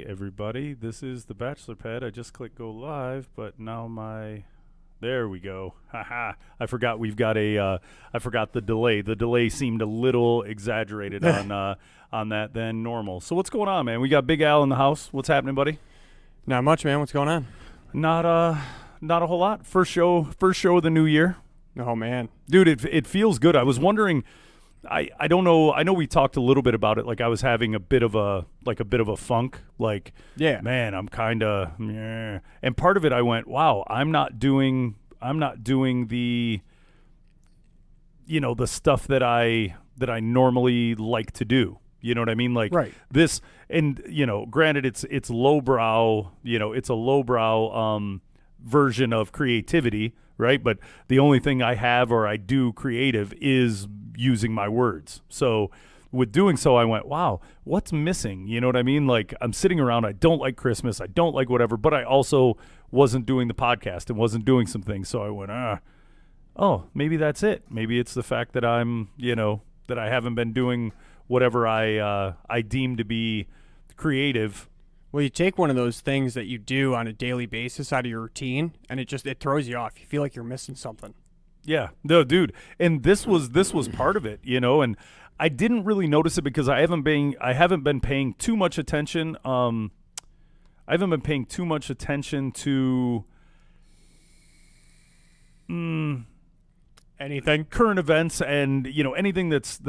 everybody. This is the Bachelor Pad. I just clicked go live, but now there we go. Haha. I forgot we've got I forgot the delay. The delay seemed a little exaggerated on that than normal. So what's going on, man? We got Big Al in the house. What's happening, buddy? Not much, man. What's going on? Not a whole lot. First show of the new year. Oh, man. Dude, it feels good. I was wondering, I don't know. I know we talked a little bit about it. Like I was having a bit of a funk. Like, yeah, man, I'm kind of, and part of it, I went, wow, I'm not doing the, the stuff that I normally like to do. You know what I mean? Like right. This, and granted, it's lowbrow. It's a lowbrow version of creativity. Right. But the only thing I have or I do creative is using my words. So with doing so, I went, wow, what's missing? You know what I mean? Like I'm sitting around. I don't like Christmas. I don't like whatever. But I also wasn't doing the podcast and wasn't doing some things. So I went, oh, maybe that's it. Maybe it's the fact that I'm, that I haven't been doing whatever I deem to be creative. Well, you take one of those things that you do on a daily basis out of your routine, and it throws you off. You feel like you're missing something. Yeah, no, dude. And this was part of it, and I didn't really notice it because I haven't been paying too much attention. I haven't been paying too much attention to anything, current events, and anything that's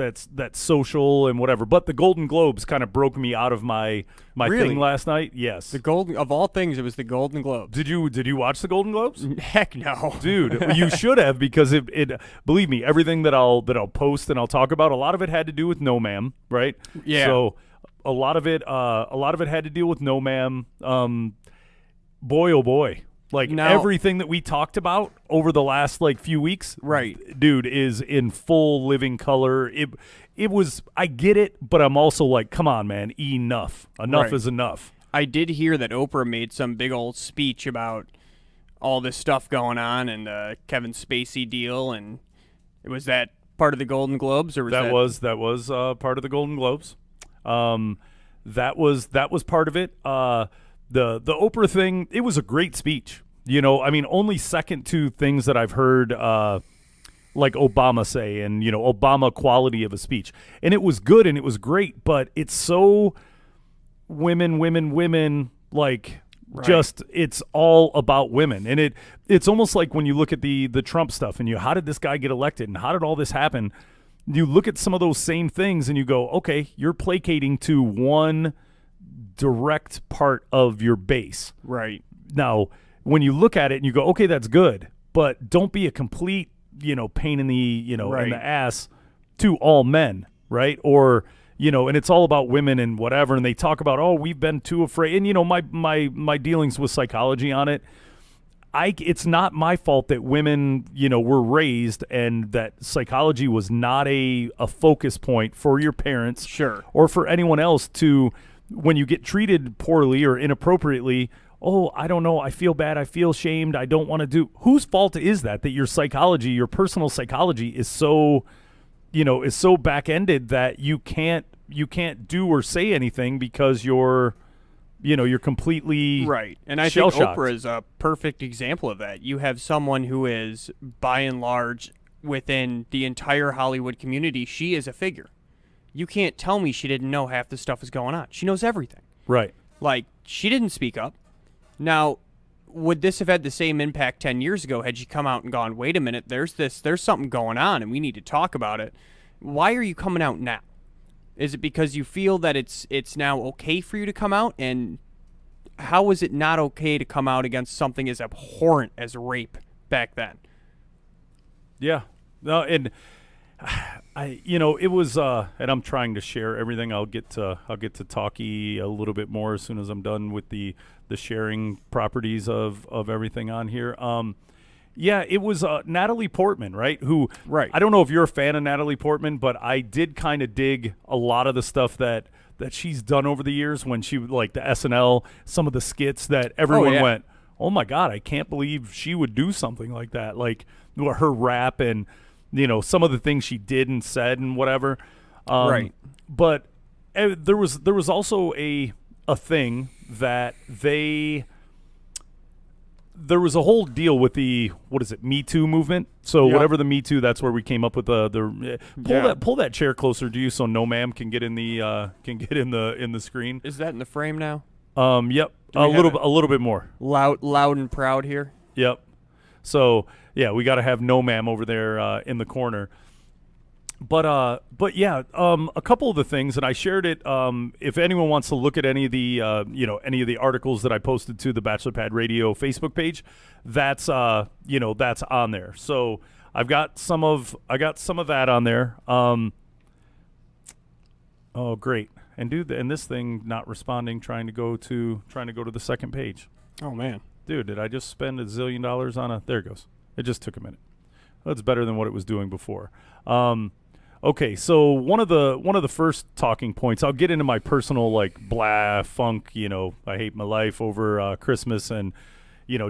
social and whatever. But the Golden Globes kind of broke me out of my really? thing last night. Yes, of all things, it was the Golden Globes. Did you watch the Golden Globes? Heck no, dude. You should have, because it believe me, everything that I'll post and I'll talk about, a lot of it had to do with NOMAMM, right? Yeah. So a lot of it had to deal with NOMAMM. Boy, oh boy. Like now, everything that we talked about over the last few weeks, right, dude, is in full living color. It was, I get it, but I'm also like, come on, man, enough right. is enough. I did hear that Oprah made some big old speech about all this stuff going on and the Kevin Spacey deal, and was that part of the Golden Globes, or was that was part of the Golden Globes? That was part of it. The Oprah thing, it was a great speech. I mean, only second to things that I've heard like Obama say, and, Obama quality of a speech. And it was good and it was great, but it's so women, like right. Just it's all about women. And it's almost like when you look at the Trump stuff and how did this guy get elected and how did all this happen? You look at some of those same things and you go, okay, you're placating to one direct part of your base. Right. Now, when you look at it and you go, okay, that's good, but don't be a complete, pain in the, right. in the ass to all men, right? Or, and it's all about women and whatever, and they talk about, oh, we've been too afraid. And, my dealings with psychology on it, it's not my fault that women, were raised and that psychology was not a focus point for your parents, sure, or for anyone else to. When you get treated poorly or inappropriately, oh, I don't know, I feel bad, I feel shamed, I don't want to do. Whose fault is that your psychology, your personal psychology is so, is so back-ended that you can't do or say anything because you're completely right. And I think Oprah is a perfect example of that. You have someone who is, by and large, within the entire Hollywood community, she is a figure. You can't tell me she didn't know half the stuff is going on. She knows everything. Right. Like, she didn't speak up. Now, would this have had the same impact 10 years ago had she come out and gone, wait a minute, there's something going on and we need to talk about it? Why are you coming out now? Is it because you feel that it's now okay for you to come out? And how is it not okay to come out against something as abhorrent as rape back then? Yeah. No, and it was, and I'm trying to share everything. I'll get to talkie a little bit more as soon as I'm done with the sharing properties of everything on here. Yeah, it was Natalie Portman, right? Who, right? I don't know if you're a fan of Natalie Portman, but I did kind of dig a lot of the stuff that she's done over the years when she, like the SNL, some of the skits that everyone went, oh my God, I can't believe she would do something like that. Like her rap and, some of the things she did and said and whatever. Right. But there was also a thing that there was a whole deal with the Me Too movement. So Yep. whatever the Me Too, that's where we came up with the Yeah. pull that chair closer to you so NOMAMM can get in the screen. Is that in the frame now? Yep, Do we have it? a little bit more. Loud and proud here. Yep. So yeah, we got to have NOMAMM over there in the corner. But yeah, a couple of the things, and I shared it. If anyone wants to look at any of the any of the articles that I posted to the Bachelor Pad Radio Facebook page, that's that's on there. So I got some of that on there. Oh great, and and this thing not responding, trying to go to the second page. Oh man. Dude, did I just spend $1 zillion on a? There it goes. It just took a minute. That's better than what it was doing before. Okay, so one of the first talking points, I'll get into my personal blah funk. I hate my life over Christmas and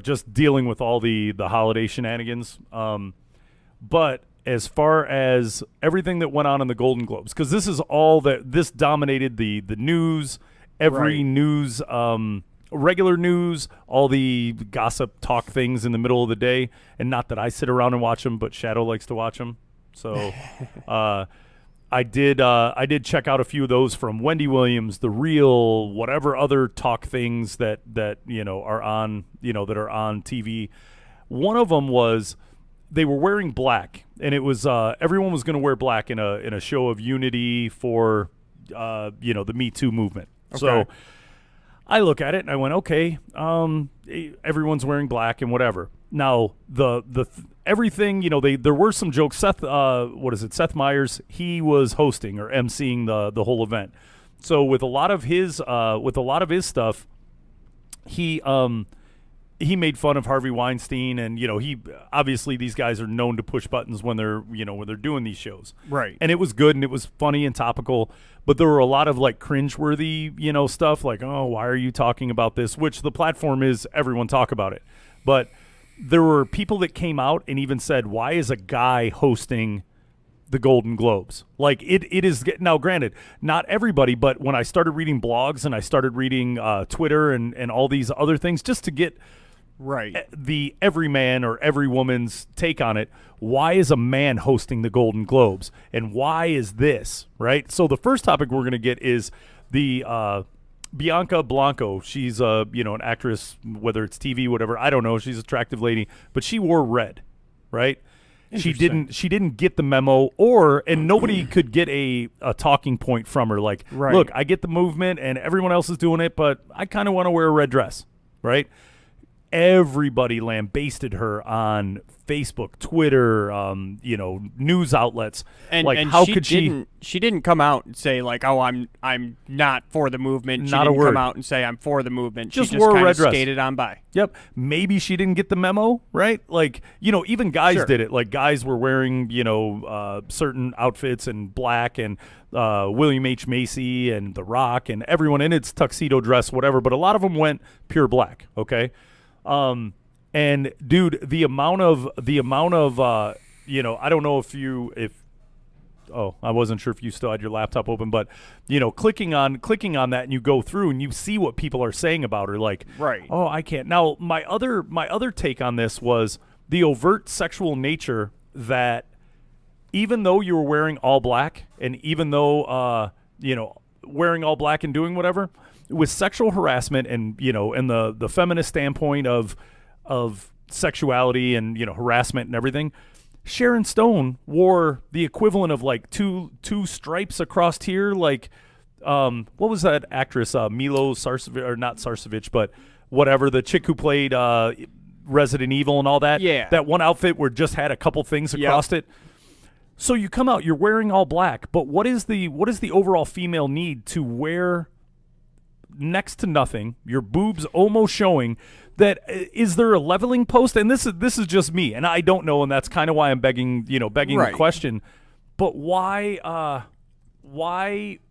just dealing with all the holiday shenanigans. But as far as everything that went on in the Golden Globes, because this dominated the news, every Right. news. Regular news, all the gossip talk things in the middle of the day, and not that I sit around and watch them, but Shadow likes to watch them. So I did check out a few of those from Wendy Williams, The Real, whatever other talk things that are on that are on TV. One of them was they were wearing black, and it was everyone was going to wear black in a show of unity for the Me Too movement. Okay. So I look at it and I went, okay, everyone's wearing black and whatever. Now everything, there were some jokes. Seth Meyers, he was hosting or emceeing the whole event. So with a lot of his stuff, he made fun of Harvey Weinstein, and he obviously these guys are known to push buttons when they're doing these shows. Right. And it was good and it was funny and topical, but there were a lot of cringeworthy, stuff like, oh, why are you talking about this? Which the platform is everyone talk about it. But there were people that came out and even said, why is a guy hosting the Golden Globes? It is now, granted, not everybody, but when I started reading blogs and I started reading Twitter and all these other things just to get Right. the every man or every woman's take on it. Why is a man hosting the Golden Globes? And why is this, right? So the first topic we're going to get is the Bianca Blanco. She's an actress, whether it's TV, whatever. I don't know. She's an attractive lady, but she wore red, right? She didn't get the memo, and nobody could get a talking point from her. Like, Right. Look, I get the movement and everyone else is doing it, but I kind of want to wear a red dress, right? Everybody lambasted her on Facebook, Twitter, news outlets. And how she could she didn't come out and say oh, I'm not for the movement. She Not a didn't word. come out and say I'm for the movement. Just she just wore a kind red of dress. skated on by. Yep. Maybe she didn't get the memo, right? Even guys Sure. did it. Like guys were wearing, certain outfits in black, and William H. Macy and The Rock and everyone in its tuxedo dress, whatever. But a lot of them went pure black. Okay. And dude, the amount of I don't know I wasn't sure if you still had your laptop open, but clicking on that and you go through and you see what people are saying about her, like, Right. oh, I can't. Now, my other take on this was the overt sexual nature that even though you were wearing all black and even though wearing all black and doing whatever, with sexual harassment and and the feminist standpoint of sexuality and harassment and everything, Sharon Stone wore the equivalent of two stripes across here, what was that actress, Milo Sarcevic, or not Sarcevic, but whatever, the chick who played Resident Evil and all that. Yeah. That one outfit where just had a couple things across it. So you come out, you're wearing all black, but what is the overall female need to wear next to nothing, your boobs almost showing? That is there a leveling post? And this is just me, and I don't know, and that's kind of why I'm begging Right. the question. But why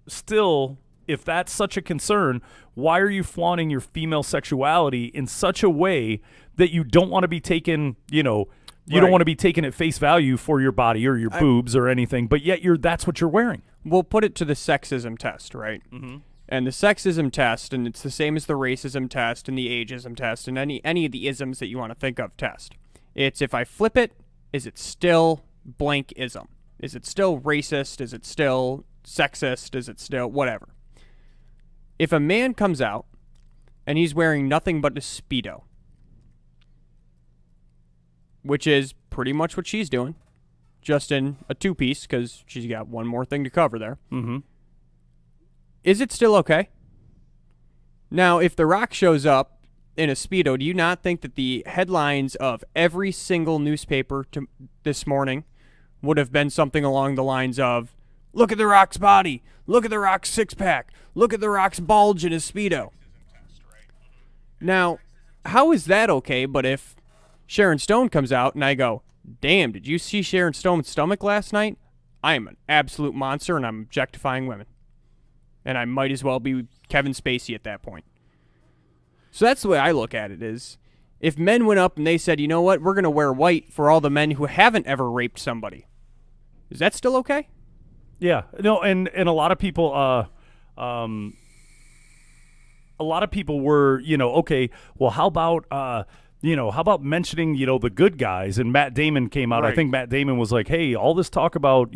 still, if that's such a concern, why are you flaunting your female sexuality in such a way that you don't want to be taken, you don't Right. want to be taken at face value for your body or your boobs or anything, but yet that's what you're wearing. We'll put it to the sexism test, right? Mm-hmm. And the sexism test, and it's the same as the racism test and the ageism test and any of the isms that you want to think of test. It's if I flip it, is it still blank ism? Is it still racist? Is it still sexist? Is it still whatever? If a man comes out and he's wearing nothing but a Speedo, which is pretty much what she's doing, just in a two-piece because she's got one more thing to cover there. Mm-hmm. Is it still okay? Now, if The Rock shows up in a Speedo, do you not think that the headlines of every single newspaper this morning would have been something along the lines of, look at The Rock's body, look at The Rock's six-pack, look at The Rock's bulge in his Speedo? Now, how is that okay, but if Sharon Stone comes out and I go, damn, did you see Sharon Stone's stomach last night? I am an absolute monster and I'm objectifying women. And I might as well be Kevin Spacey at that point. So that's the way I look at it is, if men went up and they said, you know what, we're going to wear white for all the men who haven't ever raped somebody, is that still okay? Yeah. No, and a lot of people were, okay, well, how about mentioning, the good guys? And Matt Damon came out. Right. I think Matt Damon was like, hey, all this talk about,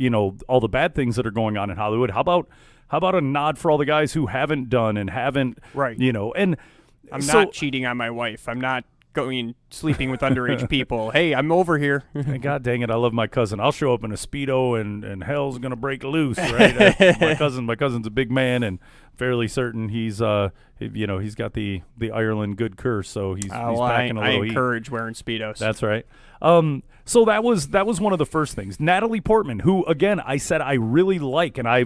all the bad things that are going on in Hollywood. How about a nod for all the guys who haven't done and haven't, right. And I'm not cheating on my wife. I'm not sleeping with underage people. Hey, I'm over here. God dang it, I love my cousin. I'll show up in a Speedo and hell's gonna break loose, right? My cousin's a big man and fairly certain he's got the Ireland good curse, so he's packing a little I encourage wearing Speedos. That's right. So that was one of the first things. Natalie Portman, who again I said I really like, and I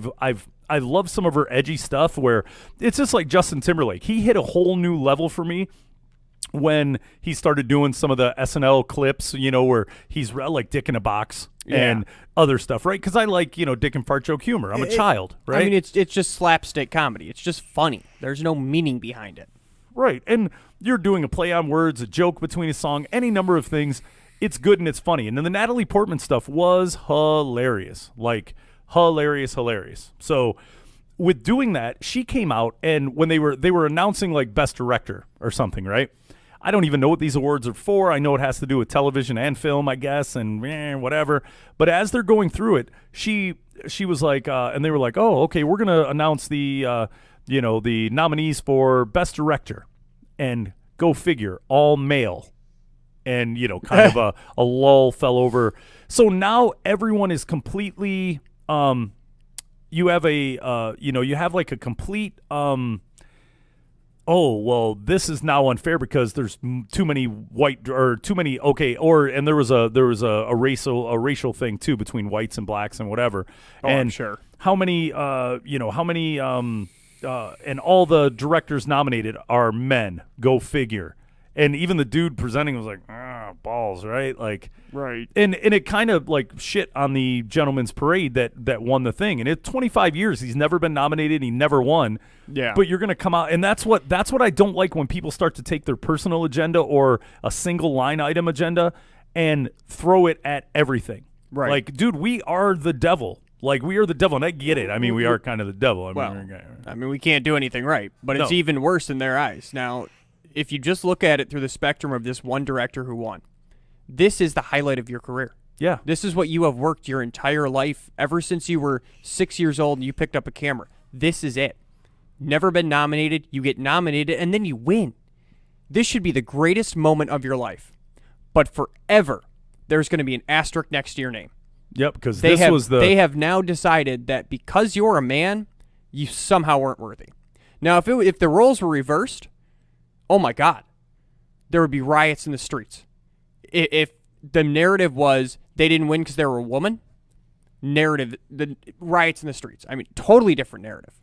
love some of her edgy stuff where it's just like Justin Timberlake. He hit a whole new level for me when he started doing some of the SNL clips, where he's like Dick in a Box and other stuff, right? Because I like, Dick and fart joke humor. I'm a child, right? I mean, it's just slapstick comedy. It's just funny. There's no meaning behind it. Right. And you're doing a play on words, a joke between a song, any number of things. It's good and it's funny. And then the Natalie Portman stuff was hilarious. Like, hilarious. So with doing that, she came out, and when they were announcing like Best Director or something, right? I don't even know what these awards are for. I know it has to do with television and film, I guess, and whatever. But as they're going through it, she was like, and they were like, oh, okay, we're gonna announce the the nominees for Best Director, and go figure, all male, and kind of a lull fell over. So now everyone is completely, you have like a complete. Oh, well, this is now unfair because there's too many white or too many and there was a racial thing too between whites and blacks and whatever. Oh, and I'm sure. How many and all the directors nominated are men. Go figure. And even the dude presenting was like, balls, right? Like, right. And it kind of like shit on the gentleman's parade that won the thing. And it's 25 years. He's never been nominated. He never won. Yeah. But you're going to come out. And that's what I don't like when people start to take their personal agenda or a single line item agenda and throw it at everything. Right. Like, dude, we are the devil. Like, we are the devil. And I get it. I mean, we are kind of the devil. I mean, we can't do anything right. But it's even worse in their eyes. Now, if you just look at it through the spectrum of this one director who won, this is the highlight of your career. Yeah. This is what you have worked your entire life, ever since you were 6 years old and you picked up a camera. This is it. Never been nominated, you get nominated, and then you win. This should be the greatest moment of your life. But forever, there's going to be an asterisk next to your name. Yep, because they have now decided that because you're a man, you somehow weren't worthy. Now, if the roles were reversed, oh my God, there would be riots in the streets. If the narrative was they didn't win because they were a woman, the riots in the streets. I mean, totally different narrative.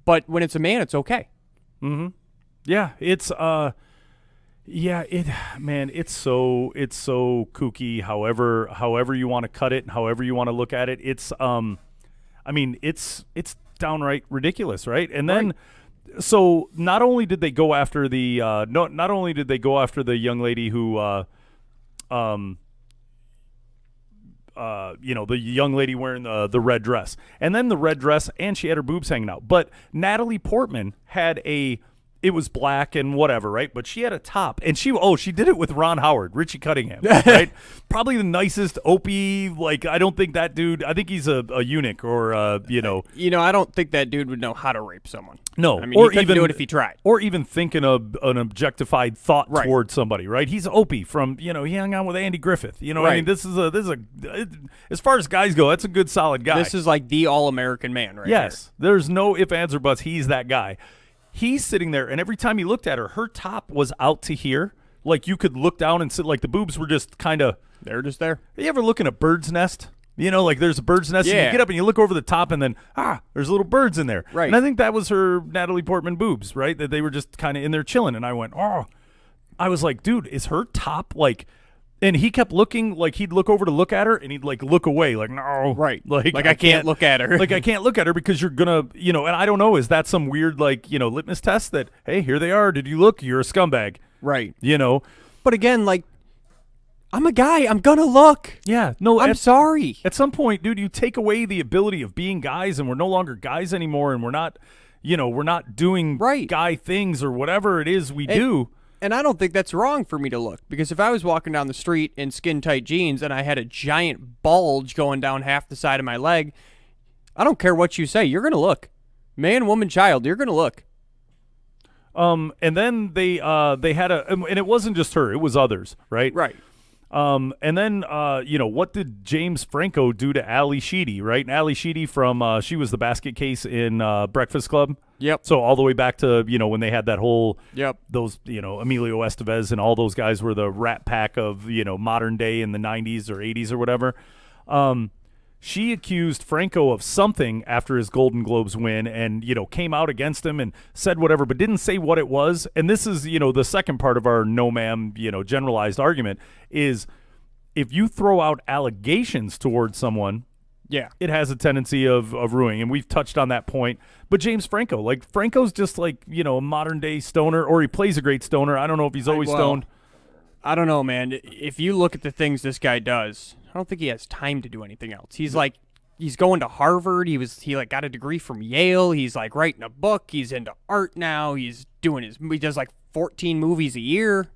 But when it's a man, it's okay. Mm-hmm. Yeah, it's it's so kooky. However you want to cut it, however you want to look at it, it's it's downright ridiculous, right? And then. So not only did they go after the young lady who the young lady wearing the red dress, and then the red dress, and she had her boobs hanging out. But Natalie Portman had it was black and whatever, right? But she had a top, and she did it with Ron Howard, Richie Cunningham, right? Probably the nicest Opie. Like, I don't think that dude. I think he's a eunuch or I don't think that dude would know how to rape someone. No, I mean, or he couldn't even do it if he tried. or even thinking of an objectified thought Right. towards somebody, right? He's Opie from he hung out with Andy Griffith. I mean, Right. this is as far as guys go, that's a good solid guy. This is like the all-American man, right? Yes, there's no ifs, ands, or buts. He's that guy. He's sitting there, and every time he looked at her, her top was out to here. Like, you could look down and sit, like the boobs were just kind of. They're just there. You ever look in a bird's nest? Like there's a bird's nest, and Yeah. you get up and you look over the top, and then, there's little birds in there. Right. And I think that was her Natalie Portman boobs, right? That they were just kind of in there chilling. And I went, I was like, dude, is her top like. And he kept looking, like he'd look over to look at her, and he'd like look away, like, no. Right. Like I can't look at her. Like, I can't look at her because you're going to, and I don't know, is that some weird, like, litmus test that, hey, here they are. Did you look? You're a scumbag. Right. But again, like, I'm a guy. I'm going to look. Yeah. No, I'm sorry. At some point, dude, you take away the ability of being guys, and we're no longer guys anymore, and we're not, we're not doing Right. guy things or whatever it is we do. And I don't think that's wrong for me to look, because if I was walking down the street in skin-tight jeans and I had a giant bulge going down half the side of my leg, I don't care what you say. You're going to look. Man, woman, child, you're going to look. And then they had and it wasn't just her, it was others, right? Right. And then, what did James Franco do to Ali Sheedy, right? And Ali Sheedy from, she was the basket case in Breakfast Club. Yep. So all the way back to, when they had that whole, Yep. those, Emilio Estevez and all those guys were the Rat Pack of, modern day in the 90s or 80s or whatever. She accused Franco of something after his Golden Globes win and, came out against him and said whatever, but didn't say what it was. And this is, the second part of our NOMAMM, generalized argument is if you throw out allegations towards someone, Yeah. it has a tendency of ruining. And we've touched on that point. But James Franco, like Franco's just like, a modern day stoner, or he plays a great stoner. I don't know if he's always stoned. I don't know, man. If you look at the things this guy does, I don't think he has time to do anything else. He's like, he's going to Harvard. He got a degree from Yale. He's like writing a book. He's into art now. He does like 14 movies a year.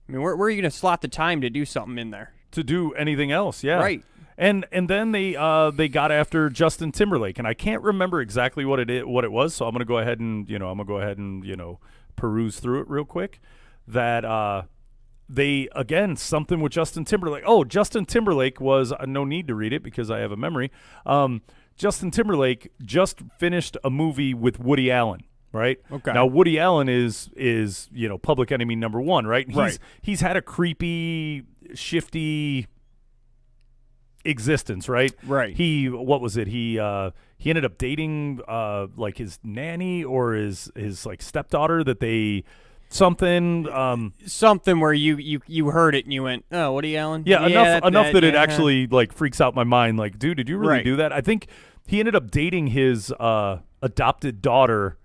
I mean, where are you going to slot the time to do something in there? To do anything else, yeah. Right. And then they got after Justin Timberlake, and I can't remember exactly what it was, so I'm gonna go ahead and peruse through it real quick. That they, again, something with Justin Timberlake. Oh, Justin Timberlake was no need to read it because I have a memory. Justin Timberlake just finished a movie with Woody Allen. Right. Okay. Now Woody Allen is public enemy number one. Right. Right. He's had a creepy, shifty existence, right? Right. What was it? He ended up dating like his nanny or his like stepdaughter that they something something where you heard it and you went, oh, Woody Allen? Yeah, enough that it yeah. actually like freaks out my mind. Like, dude, did you really Right. do that? I think he ended up dating his adopted daughter,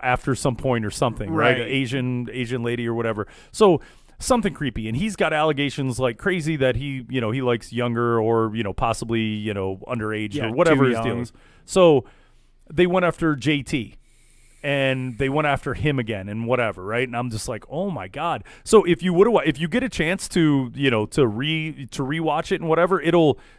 after some point or something, right? Right. Asian lady or whatever. So something creepy, and he's got allegations like crazy that he likes younger or possibly underage Yeah, or whatever too his deal young. is. So they went after JT, and they went after him again, and whatever, right? And I'm just like, oh my god. So if you get a chance to rewatch it and whatever,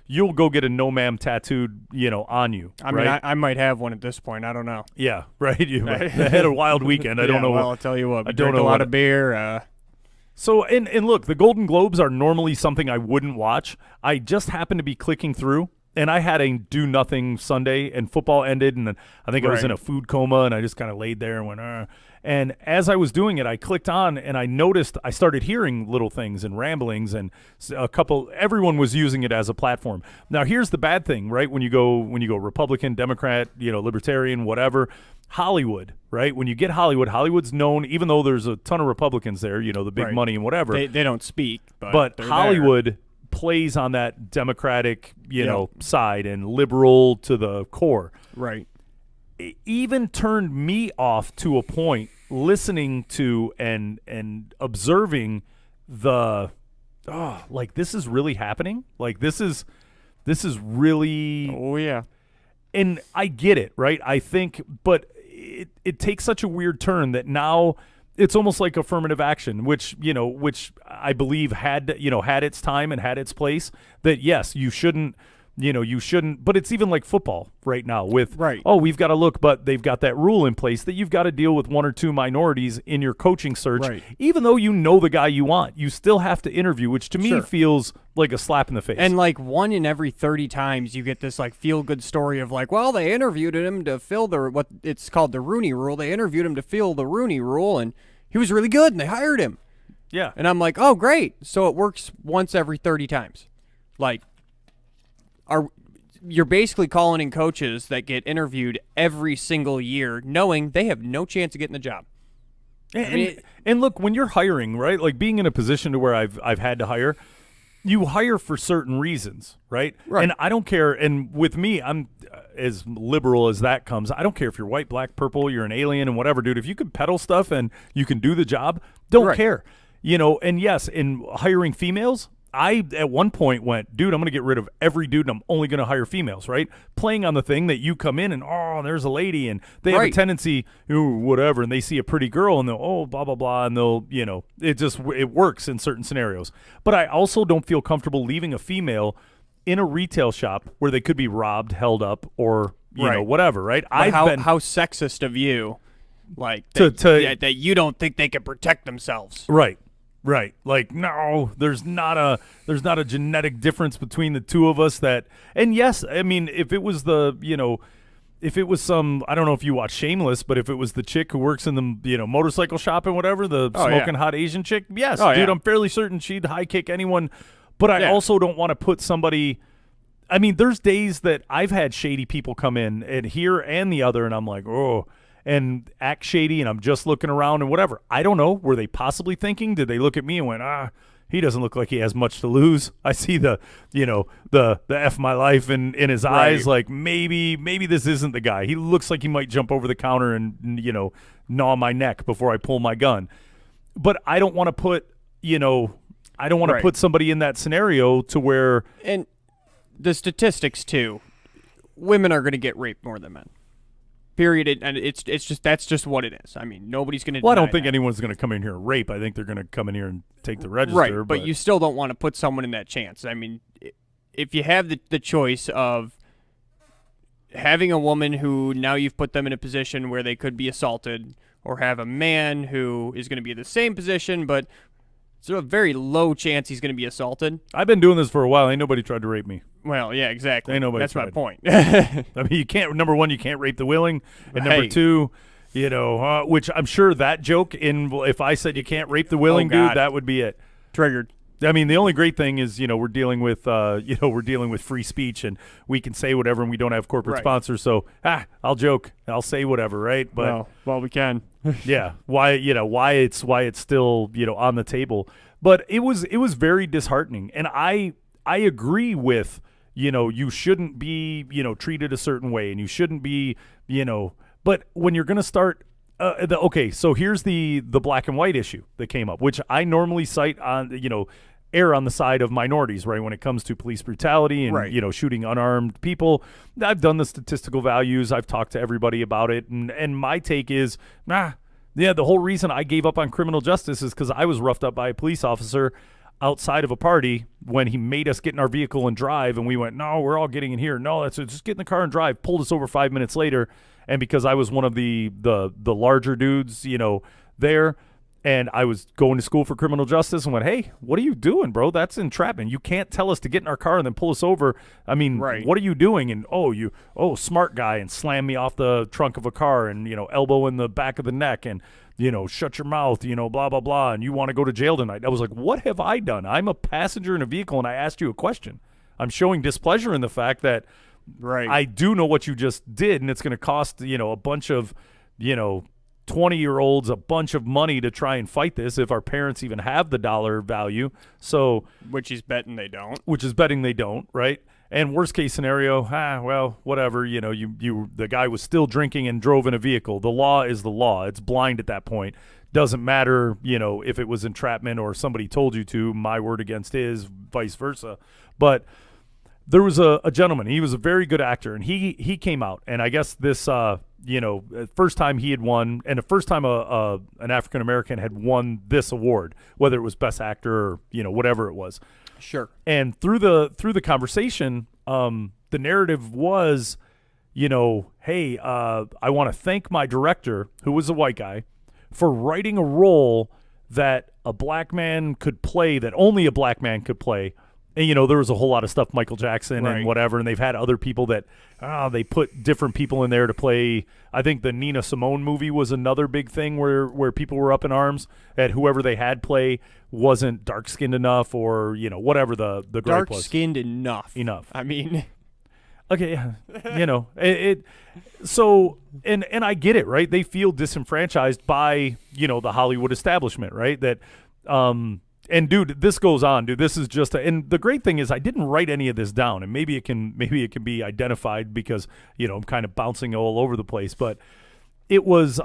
you'll go get a NOMAMM tattooed on you. I mean, right? I might have one at this point. I don't know. Yeah, right. You had a wild weekend. I don't know. Well, I'll tell you what. I I don't drink know a what lot of beer. So, and look, the Golden Globes are normally something I wouldn't watch. I just happened to be clicking through, and I had a do-nothing Sunday, and football ended, and I think I was Right. in a food coma, and I just kind of laid there and went, And as I was doing it, I clicked on, and I noticed I started hearing little things and ramblings, and everyone was using it as a platform. Now, here's the bad thing, right? When you go Republican, Democrat, Libertarian, whatever, Hollywood, right? When you get Hollywood's known, even though there's a ton of Republicans there, the big Right. money and whatever. They don't speak, But they're Hollywood plays on that Democratic, Yep. side and liberal to the core. there. Right. It even turned me off to a point listening to and observing the oh, like this is really happening. Like this is really, Oh yeah. and I get it, right? I think, but it takes such a weird turn that now it's almost like affirmative action, which I believe had its time and had its place. That yes, you shouldn't. But it's even like football right now with, Right. oh, we've got to look, but they've got that rule in place that you've got to deal with one or two minorities in your coaching search. Right. Even though you know the guy you want, you still have to interview, which to me Sure. feels like a slap in the face. And like 1 in every 30 times you get this like feel good story of like, well, they interviewed him to fill what it's called the Rooney Rule. They interviewed him to fill the Rooney Rule, and he was really good, and they hired him. yeah. And I'm like, oh, great. So it works once every 30 times. Like, you're basically calling in coaches that get interviewed every single year, knowing they have no chance of getting the job. And look, when you're hiring, right? Like being in a position to where I've had to hire, you hire for certain reasons, right? Right. And I don't care. And with me, I'm as liberal as that comes. I don't care if you're white, black, purple, you're an alien, and whatever, dude. If you can peddle stuff and you can do the job, don't Right. care. And yes, in hiring females, I at one point went, dude, I'm going to get rid of every dude and I'm only going to hire females, right? Playing on the thing that you come in and, oh, there's a lady, and they have a Right. tendency, ooh, whatever, and they see a pretty girl and they'll, oh, blah, blah, blah, and they'll, it works in certain scenarios. But I also don't feel comfortable leaving a female in a retail shop where they could be robbed, held up, or, Right. whatever, right? But how sexist of you, like, that you don't think they can protect themselves. Right. Like, no, there's not a genetic difference between the two of us that, and yes, I mean, if it was if it was some, I don't know if you watch Shameless, but if it was the chick who works in the, motorcycle shop and whatever, the Oh, yeah. smoking hot Asian chick, yes, Oh, dude, yeah. I'm fairly certain she'd high kick anyone, but I Yeah. also don't want to put somebody, I mean, there's days that I've had shady people come in and here and the other, and I'm like, oh, and act shady, and I'm just looking around and whatever. I don't know. Were they possibly thinking? Did they look at me and went, he doesn't look like he has much to lose. I see the F my life in his eyes. Like maybe this isn't the guy. He looks like he might jump over the counter and, gnaw my neck before I pull my gun. But I don't want to put, Right. put somebody in that scenario to where, And the statistics too, women are going to get raped more than men. Period. And that's just what it is. I mean, nobody's going to. well, I don't think anyone's going to come in here and rape. I think they're going to come in here and take the register. Right, but you still don't want to put someone in that chance. I mean, if you have the choice of having a woman who now you've put them in a position where they could be assaulted, or have a man who is going to be in the same position, but it's a very low chance he's going to be assaulted. I've been doing this for a while. Ain't nobody tried to rape me. Well, yeah, exactly. Ain't nobody That's my tried. point. I mean, you can't. Number one, you can't rape the willing, and number Hey. two, which I'm sure that joke if I said you can't rape the willing, God. dude, that would be it. Triggered. I mean, the only great thing is, we're dealing with, we're dealing with free speech, and we can say whatever, and we don't have corporate Right. sponsors. So, I'll joke, I'll say whatever, right? But Well, we can. yeah, why it's still on the table. But it was very disheartening, and I agree with you shouldn't be treated a certain way, and you shouldn't be But when you're gonna start. Okay, so here's the black and white issue that came up, which I normally cite on err on the side of minorities, right? When it comes to police brutality and Right. shooting unarmed people, I've done the statistical values. I've talked to everybody about it, and my take is, the whole reason I gave up on criminal justice is because I was roughed up by a police officer outside of a party when he made us get in our vehicle and drive, and we went, no, we're all getting in here. No, that's just get in the car and drive. Pulled us over 5 minutes later, and because I was one of the larger dudes, there, and I was going to school for criminal justice and went, hey, what are you doing, bro? That's entrapment. You can't tell us to get in our car and then pull us over. I mean, Right. what are you doing? And smart guy, and slam me off the trunk of a car and, elbow in the back of the neck and, shut your mouth, blah, blah, blah, and you want to go to jail tonight. I was like, what have I done? I'm a passenger in a vehicle, and I asked you a question. I'm showing displeasure in the fact that Right. I do know what you just did, and it's going to cost, a bunch of, 20-year-olds a bunch of money to try and fight this if our parents even have the dollar value. So, Which he's betting they don't. which is betting they don't, right? And worst case scenario, well, whatever. You know, the guy was still drinking and drove in a vehicle. The law is the law. It's blind at that point. Doesn't matter, you know, if it was entrapment or somebody told you to, my word against his, vice versa. But there was a gentleman. He was a very good actor, and he came out. And I guess this, you know, first time he had won, and the first time an African American had won this award, whether it was Best Actor or, you know, whatever it was. Sure. And through the conversation, the narrative was, you know, hey, I want to thank my director, who was a white guy, for writing a role that a black man could play, that only a black man could play. And, you know, there was a whole lot of stuff, Michael Jackson and whatever, and they've had other people that they put different people in there to play. I think the Nina Simone movie was another big thing where people were up in arms at whoever they had play wasn't dark-skinned enough, or, you know, whatever the gripe was. Dark-skinned enough. I mean... Okay, you know, so, and I get it, right? They feel disenfranchised by, you know, the Hollywood establishment, right? That, and dude, this goes on, dude. This is just, and the great thing is I didn't write any of this down, and maybe it can be identified because, you know, I'm kind of bouncing all over the place, but it was,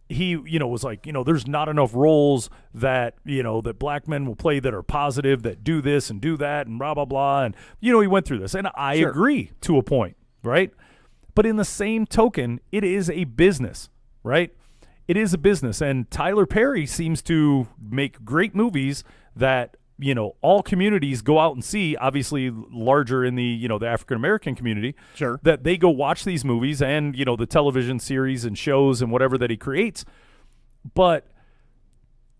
he, you know, was like, you know, there's not enough roles that, you know, that black men will play that are positive, that do this and do that and blah, blah, blah. And, you know, he went through this, and I agree to a point, right? But in the same token, it is a business, right? It is a business. And Tyler Perry seems to make great movies that, you know, all communities go out and see, obviously larger in the, you know, the African-American community. Sure. That they go watch these movies and, you know, the television series and shows and whatever that he creates. But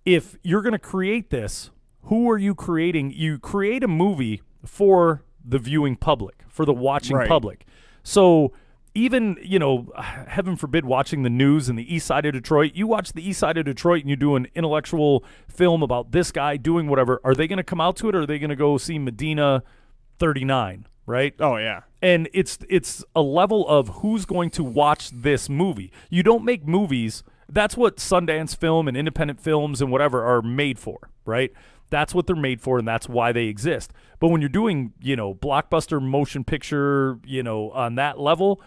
if you're going to create this, who are you creating? You create a movie for the viewing public, for the watching public. So even, you know, heaven forbid, watching the news in the east side of Detroit, you watch the east side of Detroit and you do an intellectual film about this guy doing whatever. Are they going to come out to it, or are they going to go see Medina 39, right? Oh, yeah. And it's a level of who's going to watch this movie. You don't make movies. That's what Sundance Film and independent films and whatever are made for, right? That's what they're made for, and that's why they exist. But when you're doing, you know, blockbuster motion picture, you know, on that level,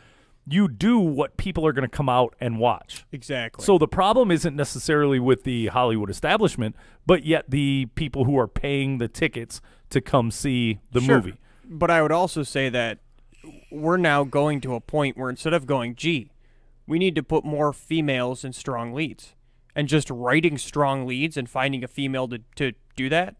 you do what people are going to come out and watch. Exactly. So the problem isn't necessarily with the Hollywood establishment, but yet the people who are paying the tickets to come see the movie. But I would also say that we're now going to a point where instead of going, gee, we need to put more females in strong leads, and just writing strong leads and finding a female to do that,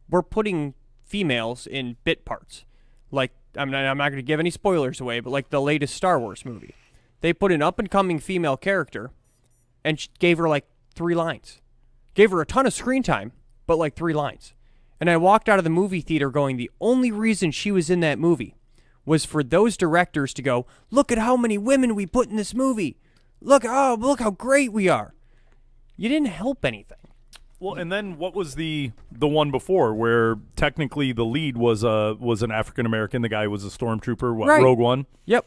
we're putting females in bit parts. Like, I'm not going to give any spoilers away, but like the latest Star Wars movie, they put an up-and-coming female character and gave her like 3 lines. Gave her a ton of screen time, but like 3 lines. And I walked out of the movie theater going, the only reason she was in that movie was for those directors to go, look at how many women we put in this movie. Look how great we are. You didn't help anything. Well, and then what was the one before where technically the lead was an African American? The guy was a stormtrooper. What, Rogue One? Yep.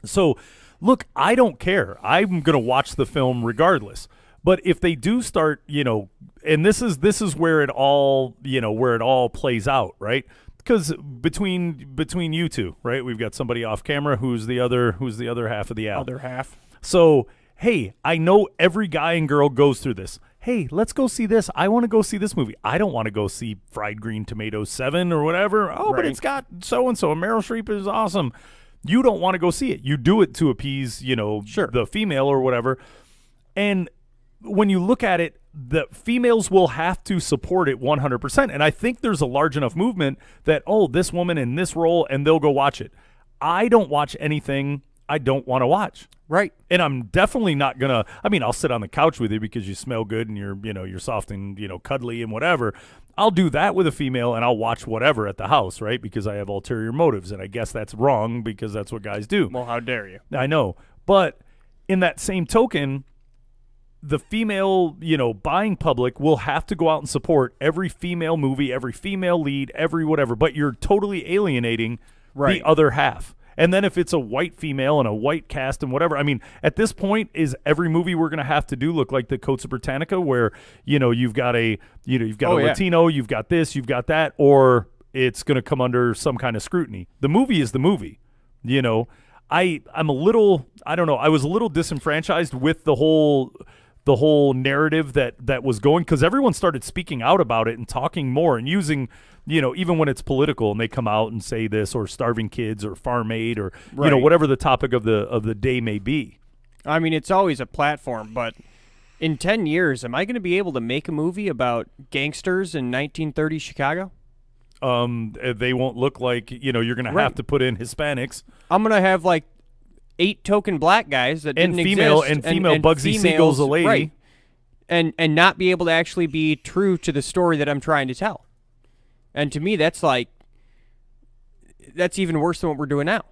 So, look, I don't care. I'm gonna watch the film regardless. But if they do start, you know, and this is where it all, you know, where it all plays out, right? Because between you two, right, we've got somebody off camera who's the other half of the aisle. Other half. So, hey, I know every guy and girl goes through this. Hey, let's go see this. I want to go see this movie. I don't want to go see Fried Green Tomatoes 7 or whatever. Oh, but it's got so-and-so. Meryl Streep is awesome. You don't want to go see it. You do it to appease, you know, the female or whatever. And when you look at it, the females will have to support it 100%. And I think there's a large enough movement that, oh, this woman in this role, and they'll go watch it. I don't watch anything I don't want to watch. Right. And I'm definitely not going to, I mean, I'll sit on the couch with you because you smell good and you're soft and, you know, cuddly and whatever. I'll do that with a female, and I'll watch whatever at the house, right? Because I have ulterior motives, and I guess that's wrong because that's what guys do. Well, how dare you? I know. But in that same token, the female, you know, buying public will have to go out and support every female movie, every female lead, every whatever, but you're totally alienating the other half. And then if it's a white female and a white cast and whatever, I mean, at this point, is every movie we're going to have to do look like the Coats of Britannica, where, you know, you've got a Latino, you've got this, you've got that, or it's going to come under some kind of scrutiny. The movie is the movie. You know, I'm a little, I don't know, I was a little disenfranchised with the whole narrative that was going, because everyone started speaking out about it and talking more and using, you know, even when it's political and they come out and say this, or starving kids or Farm Aid, or Right. you know, whatever the topic of the day may be. I mean, it's always a platform, but in 10 years, am I going to be able to make a movie about gangsters in 1930 Chicago? They won't look like, you know, you're going to Right. have to put in Hispanics I'm going to have like 8 token black guys that and didn't female exist, and female Bugsy females, Siegel's a lady. right. And not be able to actually be true to the story that I'm trying to tell. And to me, that's even worse than what we're doing now.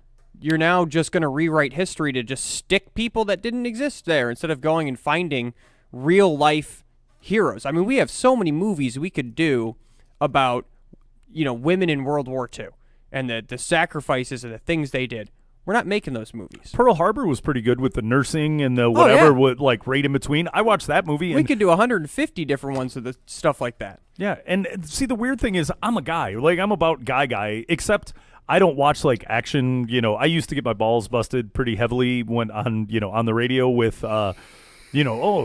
You're now just going to rewrite history to just stick people that didn't exist there, instead of going and finding real life heroes. I mean, we have so many movies we could do about, you know, women in World War II and the sacrifices and the things they did. We're not making those movies. Pearl Harbor was pretty good with the nursing and the whatever, yeah. would like right in between. I watched that movie. We And could do 150 different ones of the stuff like that. yeah, and see, the weird thing is, I'm a guy. Like, I'm about guy, except I don't watch like action. You know, I used to get my balls busted pretty heavily when on the radio with, oh,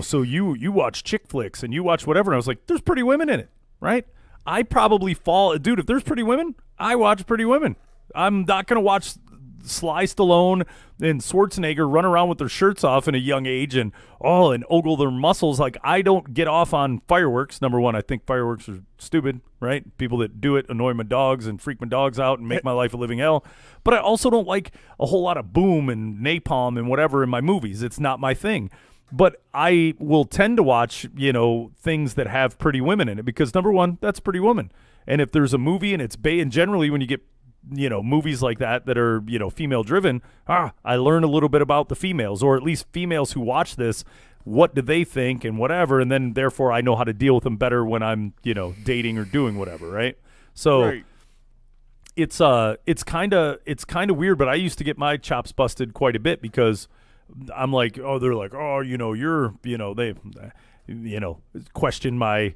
so you watch chick flicks and you watch whatever. And I was like, there's pretty women in it, right? I probably fall, dude. If there's pretty women, I watch pretty women. I'm not gonna watch Sly Stallone and Schwarzenegger run around with their shirts off in a young age and ogle their muscles. Like, I don't get off on fireworks. Number one, I think fireworks are stupid, right? People that do it annoy my dogs and freak my dogs out and make my life a living hell. But I also don't like a whole lot of boom and napalm and whatever in my movies. It's not my thing. But I will tend to watch, things that have pretty women in it, because number one, that's Pretty Woman. And if there's a movie and it's and generally when you get movies like that are, female driven, I learn a little bit about the females, or at least females who watch this. What do they think and whatever, and then therefore I know how to deal with them better when I'm, dating or doing whatever, right? So Right. it's kind of weird, but I used to get my chops busted quite a bit, because I'm like, they're like, they question my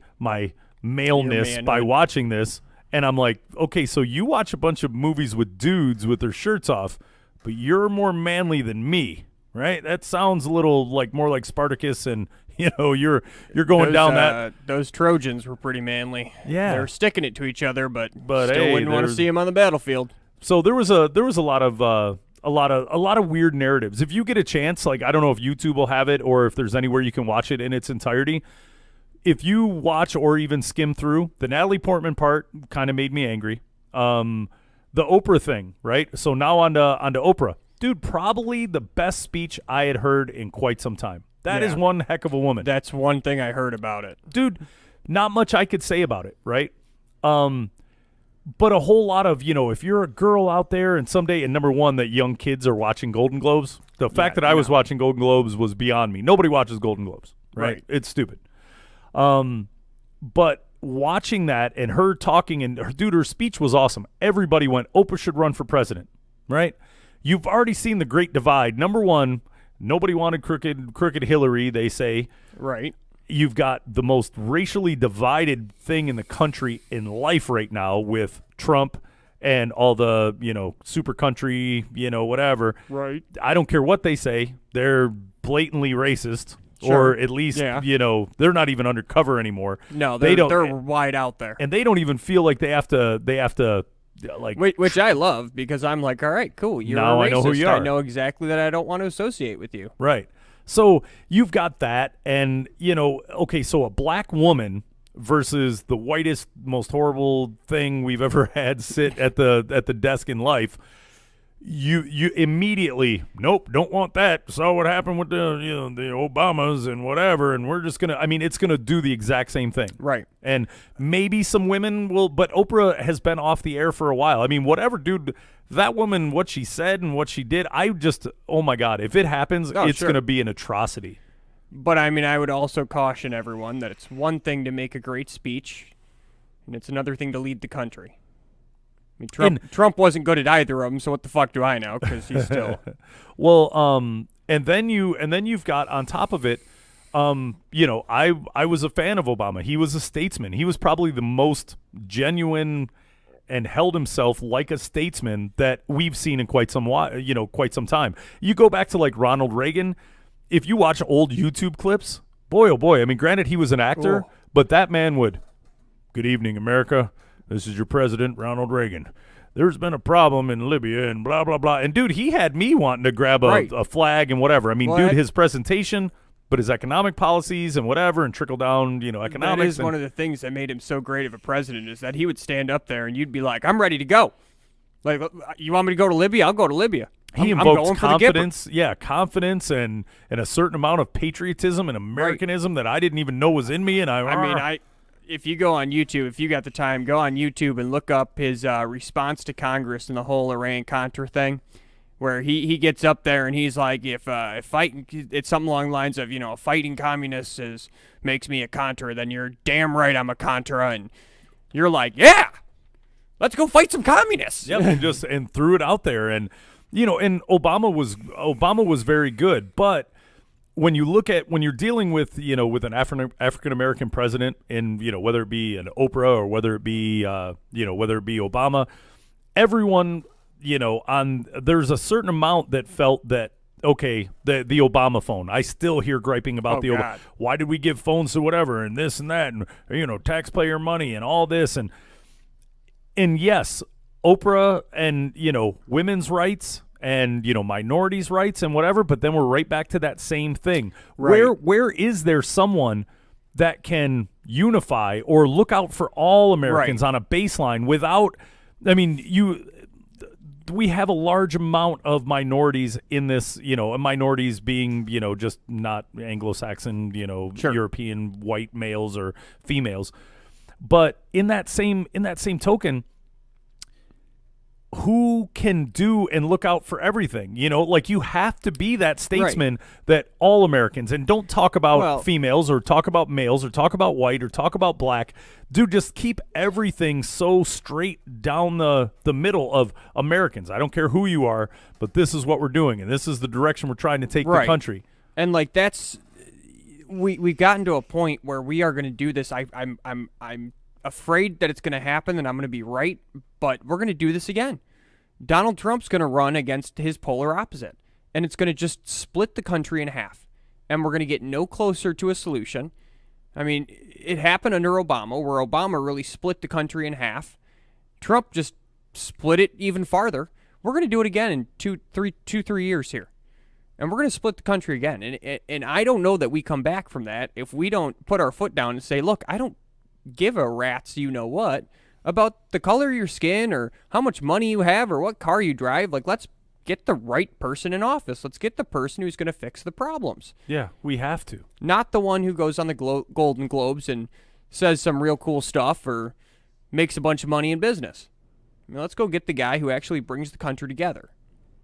maleness Your by manhood. watching this. And I'm like, okay, so you watch a bunch of movies with dudes with their shirts off, but you're more manly than me, right? That sounds a little like more like Spartacus, and you're going down that. Those Trojans were pretty manly. Yeah. They were sticking it to each other, but But, still hey, wouldn't want to there's- see them on the battlefield. So there was a lot of weird narratives. If you get a chance, like, I don't know if YouTube will have it or if there's anywhere you can watch it in its entirety. If you watch or even skim through, the Natalie Portman part kind of made me angry. The Oprah thing, right? So now onto Oprah. Dude, probably the best speech I had heard in quite some time. That is Yeah. one heck of a woman. That's one thing I heard about it. Dude, not much I could say about it, right? But a whole lot of, if you're a girl out there and someday, and number one, that young kids are watching Golden Globes. The fact that I was watching Golden Globes was beyond me. Nobody watches Golden Globes, right? Right. It's stupid. But watching that and her talking, and her speech was awesome. Everybody went, Oprah should run for president, right? You've already seen the great divide. Number one, nobody wanted crooked Hillary, they say. Right. You've got the most racially divided thing in the country in life right now with Trump and all the, super country, whatever. Right. I don't care what they say. They're blatantly racist. Sure. Or at least, Yeah. they're not even undercover anymore. No, they don't. they're wide out there. And they don't even feel like they have to like. Which I love, because I'm like, all right, cool. You're Now a racist. I know who you are. I know exactly that I don't want to associate with you. Right. So you've got that, and okay, so a black woman versus the whitest, most horrible thing we've ever had sit at the desk in life. You immediately, nope, don't want that. Saw what happened with the Obamas and whatever, and we're just gonna. I mean, it's gonna do the exact same thing. Right. And maybe some women will, but Oprah has been off the air for a while. I mean, whatever, dude. That woman, what she said and what she did, oh my God, if it happens, it's sure. going to be an atrocity. But I mean, I would also caution everyone that it's one thing to make a great speech, and it's another thing to lead the country. I mean, Trump wasn't good at either of them, so what the fuck do I know? Because he's still. Well, and then you've got on top of it, I was a fan of Obama. He was a statesman. He was probably the most genuine and held himself like a statesman that we've seen in quite some time. You go back to like Ronald Reagan. If you watch old YouTube clips, boy, oh boy. I mean, granted, he was an actor, but that man would, "Good evening, America. This is your president, Ronald Reagan. There's been a problem in Libya and blah, blah, blah." And, dude, he had me wanting to grab a flag and whatever. I mean, his presentation, but his economic policies and whatever, and trickle down, economics. That is one of the things that made him so great of a president, is that he would stand up there and you'd be like, "I'm ready to go. Like, you want me to go to Libya? I'll go to Libya." He invokes confidence, confidence and a certain amount of patriotism and Americanism that I didn't even know was in me. And if you go on YouTube, if you got the time, go on YouTube and look up his response to Congress and the whole Iran-Contra thing, where he gets up there and he's like, if fighting, it's something along the lines of, fighting communists makes me a Contra, then you're damn right I'm a Contra. And you're like, yeah, let's go fight some communists. Yep, and threw it out there. And, and Obama was very good, but when you're dealing with an African American president, and whether it be an Oprah or whether it be Obama, everyone there's a certain amount that felt that, okay, the Obama phone. I still hear griping about Obama. Why did we give phones to whatever and this and that, and taxpayer money and all this, and yes, Oprah and women's rights and minorities' rights and whatever, but then we're right back to that same thing. Right. Where is there someone that can unify or look out for all Americans on a baseline without? I mean, we have a large amount of minorities in this, minorities being just not Anglo-Saxon, Sure. European white males or females, but in that same token, who can do and look out for everything? Like, you have to be that statesman that all Americans, and don't talk about females or talk about males or talk about white or talk about black. Dude, just keep everything so straight down the middle of Americans. I don't care who you are, but this is what we're doing, and this is the direction we're trying to take the country. And like, that's we've gotten to a point where we are going to do this. I'm afraid that it's going to happen and I'm going to be right, but we're going to do this again. Donald Trump's going to run against his polar opposite, and it's going to just split the country in half, and we're going to get no closer to a solution. I mean, it happened under Obama, where Obama really split the country in half. Trump just split it even farther. We're going to do it again in 3 years here, and we're going to split the country again. And I don't know that we come back from that if we don't put our foot down and say, look, I don't give a rat's what about the color of your skin or how much money you have or what car you drive. Like, let's get the right person in office. Let's get the person who's going to fix the problems. Yeah, we have to. Not the one who goes on the Golden Globes and says some real cool stuff or makes a bunch of money in business. I mean, let's go get the guy who actually brings the country together.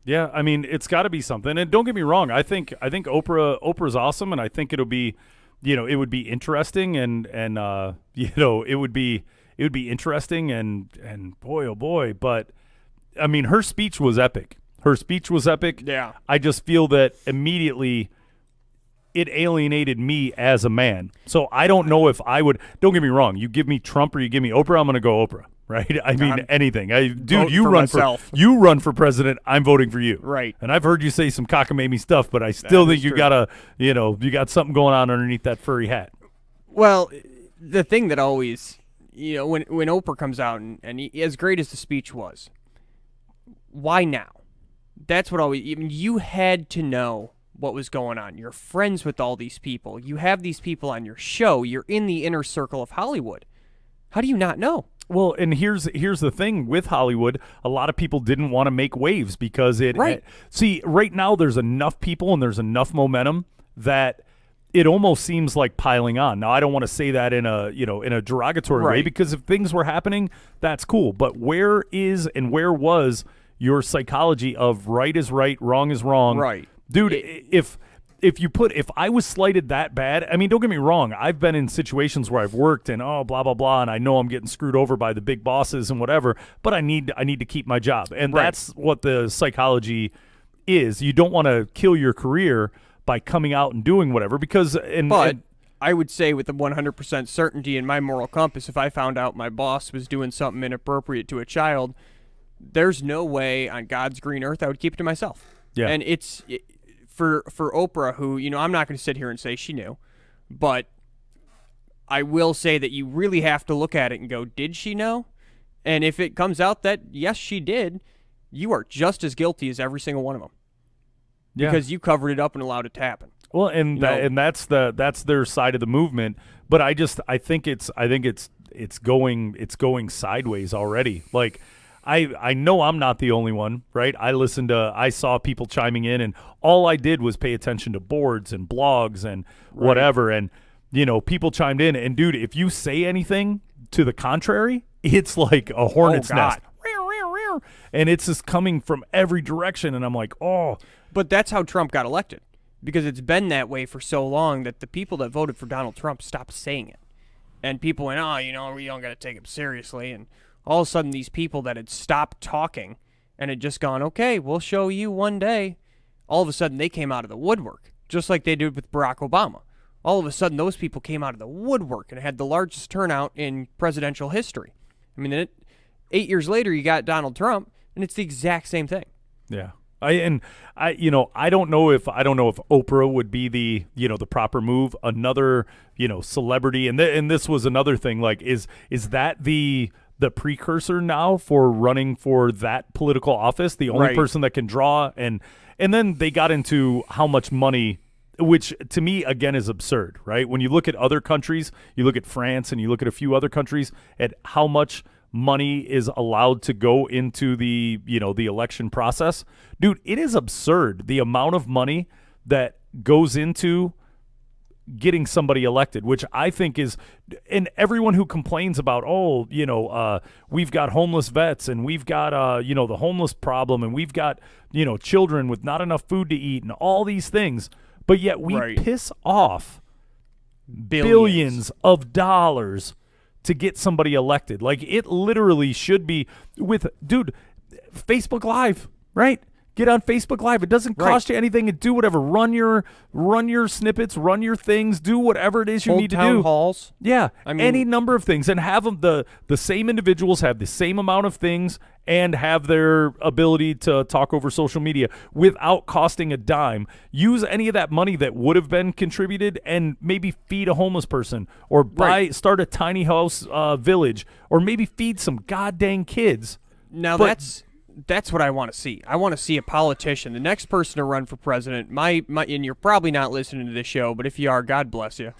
Yeah, I mean, it's got to be something. And don't get me wrong, I think Oprah's awesome, and I think it'll be, it would be interesting, and it would be interesting, and boy, oh boy. But I mean, her speech was epic. Yeah. I just feel that immediately it alienated me as a man. So I don't know if I would. Don't get me wrong. You give me Trump or you give me Oprah, I'm going to go Oprah. Right? I mean, anything. Dude, you run for president, I'm voting for you. Right. And I've heard you say some cockamamie stuff, but I still think you got something going on underneath that furry hat. Well, the thing that always, when Oprah comes out and as great as the speech was, why now? That's what always, you had to know what was going on. You're friends with all these people. You have these people on your show. You're in the inner circle of Hollywood. How do you not know? Well, and here's the thing with Hollywood. A lot of people didn't want to make waves because right now there's enough people and there's enough momentum that it almost seems like piling on. Now, I don't want to say that in a derogatory way, because if things were happening, that's cool. But where is and where was your psychology of right is right, wrong is wrong? Right. Dude, if I was slighted that bad, I mean, don't get me wrong. I've been in situations where I've worked and blah, blah, blah, and I know I'm getting screwed over by the big bosses and whatever, but I need to keep my job. And that's what the psychology is. You don't want to kill your career by coming out and doing whatever, because I would say with a 100% certainty in my moral compass, if I found out my boss was doing something inappropriate to a child, there's no way on God's green earth I would keep it to myself. Yeah. And for Oprah, who, I'm not going to sit here and say she knew, but I will say that you really have to look at it and go, did she know? And if it comes out that, yes, she did, you are just as guilty as every single one of them. Yeah. Because you covered it up and allowed it to happen. Well, and that's their side of the movement. But I think it's going sideways already. Like, I know I'm not the only one, right? I saw people chiming in, and all I did was pay attention to boards and blogs and whatever, and people chimed in. And dude, if you say anything to the contrary, it's like a hornet's nest, and it's just coming from every direction. And I'm like, oh. But that's how Trump got elected, because it's been that way for so long that the people that voted for Donald Trump stopped saying it, and people went, we don't got to take him seriously, and all of a sudden, these people that had stopped talking and had just gone, okay, we'll show you one day, all of a sudden they came out of the woodwork, just like they did with Barack Obama. All of a sudden, those people came out of the woodwork and had the largest turnout in presidential history. I mean, 8 years later, you got Donald Trump, and it's the exact same thing. Yeah. I don't know if Oprah would be the proper move. Another celebrity, and this was another thing. Like, is that the precursor now for running for that political office, the only person that can draw, and then they got into how much money, which to me again is absurd, right? When you look at other countries, you look at France and you look at a few other countries, at how much money is allowed to go into the election process. Dude, it is absurd the amount of money that goes into getting somebody elected, which I think is, and everyone who complains about, we've got homeless vets, and we've got, the homeless problem, and we've got, children with not enough food to eat, and all these things, but yet we piss off billions of dollars to get somebody elected. Like, it literally should be Facebook Live, right? Get on Facebook Live. It doesn't cost you anything, and do whatever. Run your snippets, run your things, do whatever it is you need to do. Town halls. Yeah, any number of things, and have them, the same individuals have the same amount of things and have their ability to talk over social media without costing a dime. Use any of that money that would have been contributed and maybe feed a homeless person, or start a tiny house village, or maybe feed some goddamn kids. Now that's what I want to see. I want to see a politician, the next person to run for president. And you're probably not listening to this show, but if you are, God bless you.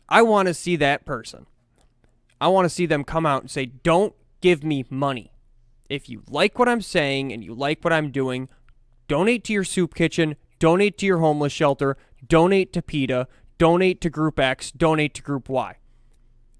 I want to see that person. I want to see them come out and say, don't give me money. If you like what I'm saying and you like what I'm doing, donate to your soup kitchen, donate to your homeless shelter, donate to PETA, donate to Group X, donate to Group Y.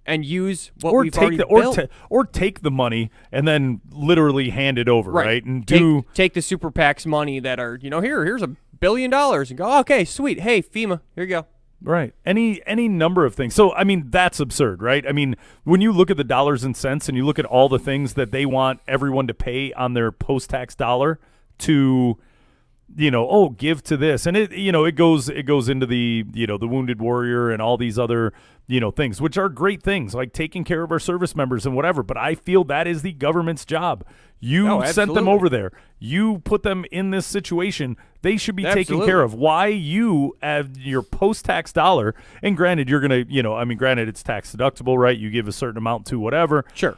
And use what we've already built. Or take the money and then literally hand it over, right? And take the super PACs money that are, here's $1 billion, and go, okay, sweet. Hey, FEMA, here you go. Right. Any number of things. So, I mean, that's absurd, right? I mean, when you look at the dollars and cents and you look at all the things that they want everyone to pay on their post-tax dollar to, give to this. And it goes into the, the wounded warrior and all these other, things, which are great things, like taking care of our service members and whatever. But I feel that is the government's job. You sent them over there. You put them in this situation. They should be taken care of. Why you have your post-tax dollar, and granted, you're going to, granted, it's tax deductible, right? You give a certain amount to whatever. Sure.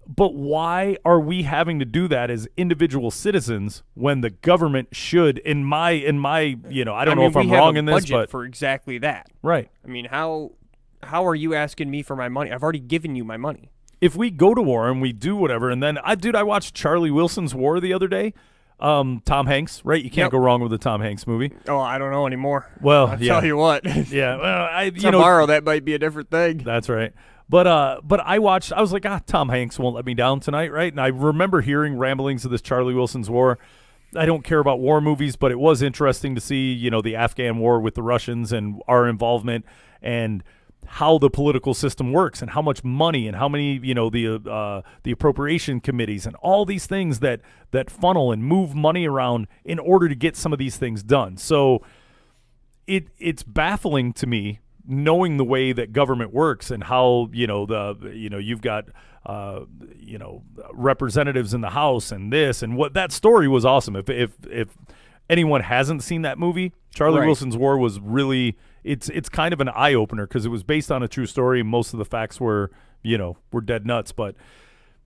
But why are we having to do that as individual citizens when the government should, in my, I don't know if I'm wrong in this, but for exactly that. Right. I mean, how are you asking me for my money? I've already given you my money. If we go to war and we do whatever, and then I watched Charlie Wilson's War the other day. Tom Hanks, right? You can't go wrong with a Tom Hanks movie. Oh, I don't know anymore. Well, I'll tell you what. Yeah. Well, tomorrow that might be a different thing. That's right. But I was like, Tom Hanks won't let me down tonight, right? And I remember hearing ramblings of this Charlie Wilson's War. I don't care about war movies, but it was interesting to see, the Afghan war with the Russians and our involvement, and how the political system works, and how much money, and how many, the appropriation committees, and all these things that funnel and move money around in order to get some of these things done. So it's baffling to me knowing the way that government works and how you've got representatives in the House and this and what, that story was awesome. If anyone hasn't seen that movie, Charlie Right. Wilson's War was really, it's kind of an eye opener because it was based on a true story. And most of the facts were dead nuts, but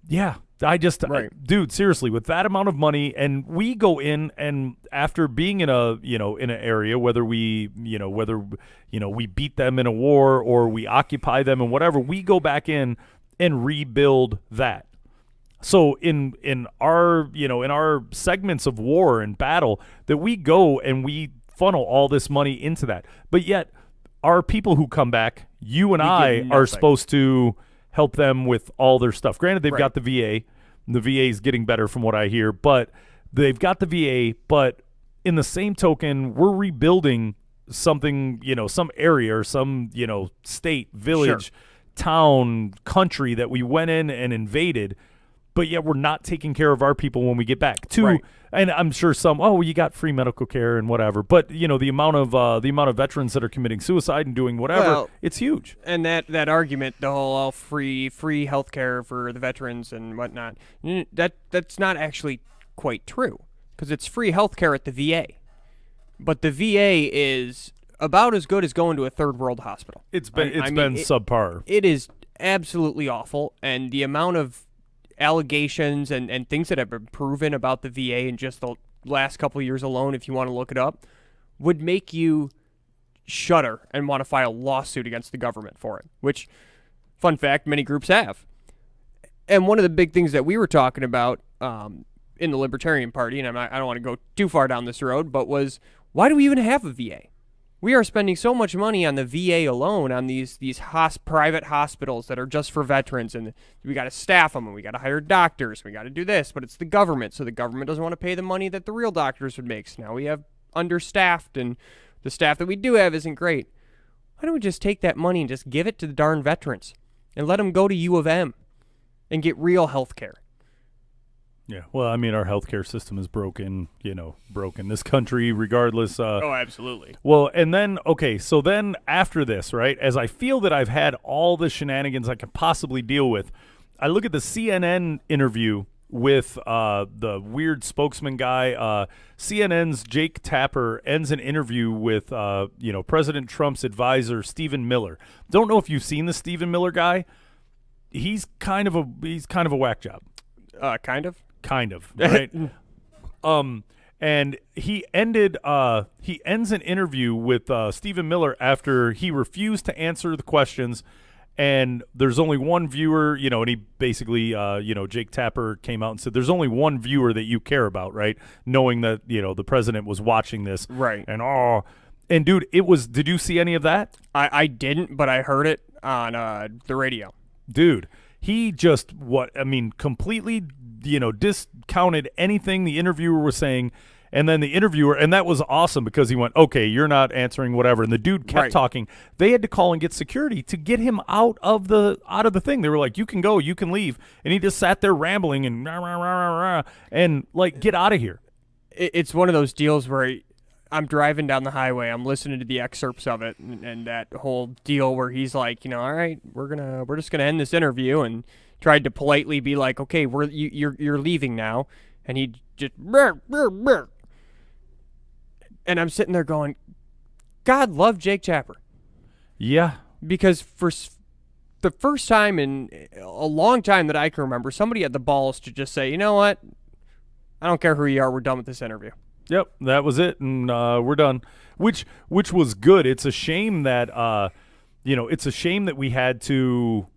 yeah. Right. Dude, seriously, with that amount of money, and we go in, and after being in an area, whether we beat them in a war or we occupy them and whatever, we go back in and rebuild that. So in our segments of war and battle, that we go and we funnel all this money into that. But yet, our people who come back, you and I are supposed to help them with all their stuff. Granted, they've got the VA. The VA is getting better from what I hear, but they've got the VA. But in the same token, we're rebuilding something, some area or some, state, village, town, country that we went in and invaded. But yet we're not taking care of our people when we get back. And I'm sure you got free medical care and whatever. But the amount of veterans that are committing suicide and doing whatever, it's huge. And that argument, the whole free health care for the veterans and whatnot, that's not actually quite true, because it's free health care at the VA. But the VA is about as good as going to a third world hospital. It's been subpar. It is absolutely awful, and the amount of allegations and things that have been proven about the VA in just the last couple of years alone, if you want to look it up, would make you shudder and want to file a lawsuit against the government for it, which, fun fact, many groups have. And one of the big things that we were talking about in the Libertarian Party, and I don't want to go too far down this road, but was, why do we even have a VA? We are spending so much money on the VA alone, on these private hospitals that are just for veterans, and we got to staff them, and we got to hire doctors, we got to do this, but it's the government, so the government doesn't want to pay the money that the real doctors would make. So now we have understaffed, and the staff that we do have isn't great. Why don't we just take that money and just give it to the darn veterans and let them go to U of M and get real health care? Yeah, well, I mean, our healthcare system is broken, this country, regardless. Oh, absolutely. Well, and then, so then after this, right, as I feel that I've had all the shenanigans I can possibly deal with, I look at the CNN interview with the weird spokesman guy. CNN's Jake Tapper ends an interview with, President Trump's advisor, Stephen Miller. Don't know if you've seen the Stephen Miller guy. He's kind of a whack job. Kind of, right? And he ends an interview with Stephen Miller after he refused to answer the questions, and there's only one viewer, and he basically, Jake Tapper came out and said, there's only one viewer that you care about, right? Knowing that, the president was watching this. Right. And dude, did you see any of that? I didn't, but I heard it on the radio. Dude, he just, completely discounted anything the interviewer was saying, and then the interviewer, and that was awesome because he went, okay, you're not answering whatever, and the dude kept talking. They had to call and get security to get him out of the thing. They were like, you can go, you can leave, and he just sat there rambling and rah, rah, rah, rah, rah, and like, get out of here. It's one of those deals where I'm driving down the highway, I'm listening to the excerpts of it, and that whole deal where he's like, all right, we're just gonna end this interview, and tried to politely be like, okay, you're leaving now, and he just burr, burr, burr. And I'm sitting there going, God love Jake Tapper. Yeah, because for the first time in a long time that I can remember, somebody had the balls to just say, you know what, I don't care who you are, we're done with this interview. Yep, that was it, and we're done. Which was good. It's a shame that we had to,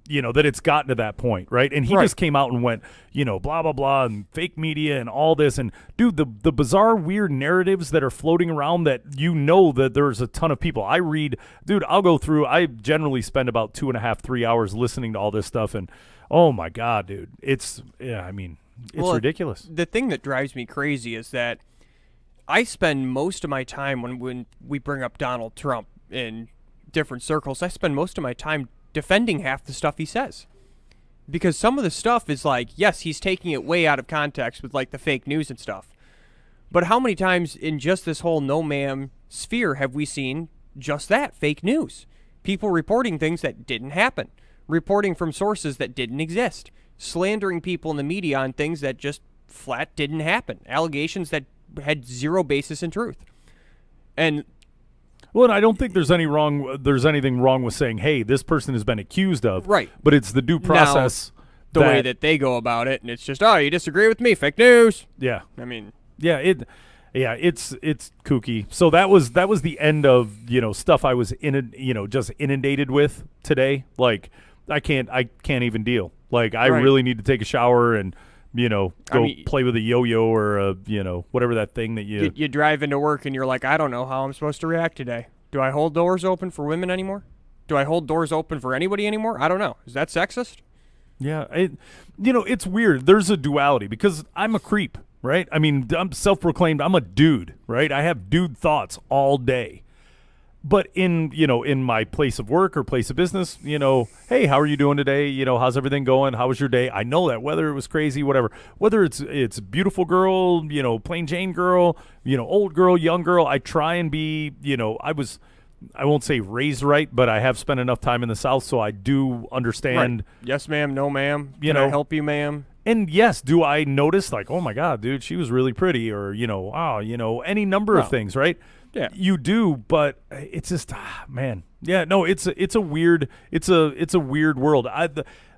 that it's gotten to that point, right? And he just came out and went, blah, blah, blah, and fake media and all this. And, dude, the bizarre, weird narratives that are floating around that that there's a ton of people. I'll go through, I generally spend about 2.5, 3 hours listening to all this stuff. And, oh, my God, dude, it's ridiculous. The thing that drives me crazy is that I spend most of my time when we bring up Donald Trump in different circles, I spend most of my time defending half the stuff he says, because some of the stuff is like, yes, he's taking it way out of context with like the fake news and stuff, but how many times in just this whole NOMAMM sphere have we seen just that, fake news. People reporting things that didn't happen, reporting from sources that didn't exist, slandering people in the media on things that just flat didn't happen, allegations that had zero basis in truth. And well, and I don't think there's anything wrong with saying, hey, this person has been accused of. Right. But it's the due process. the way that they go about it, and it's just, oh, you disagree with me, fake news. Yeah. I mean, it's kooky. So that was the end of, stuff I was just inundated with today. Like I can't even deal. Like I Right. really need to take a shower and play with a yo-yo or whatever that thing that you drive into work and you're like, I don't know how I'm supposed to react today. Do I hold doors open for women anymore? Do I hold doors open for anybody anymore? I don't know. Is that sexist? Yeah, it's weird. There's a duality because I'm a creep, right? I mean, I'm self-proclaimed. I'm a dude, right? I have dude thoughts all day. But in my place of work or place of business, hey, how are you doing today? How's everything going? How was your day? I know that whether it was crazy, whatever, whether it's beautiful girl, plain Jane girl, old girl, young girl, I try and be, I won't say raised right, but I have spent enough time in the South, so I do understand. Right. Yes, ma'am. No, ma'am. Can I help you, ma'am? And yes, do I notice like, oh my God, dude, she was really pretty, or any number of things, right? Yeah, you do, but it's just, man, yeah, no, it's a weird world.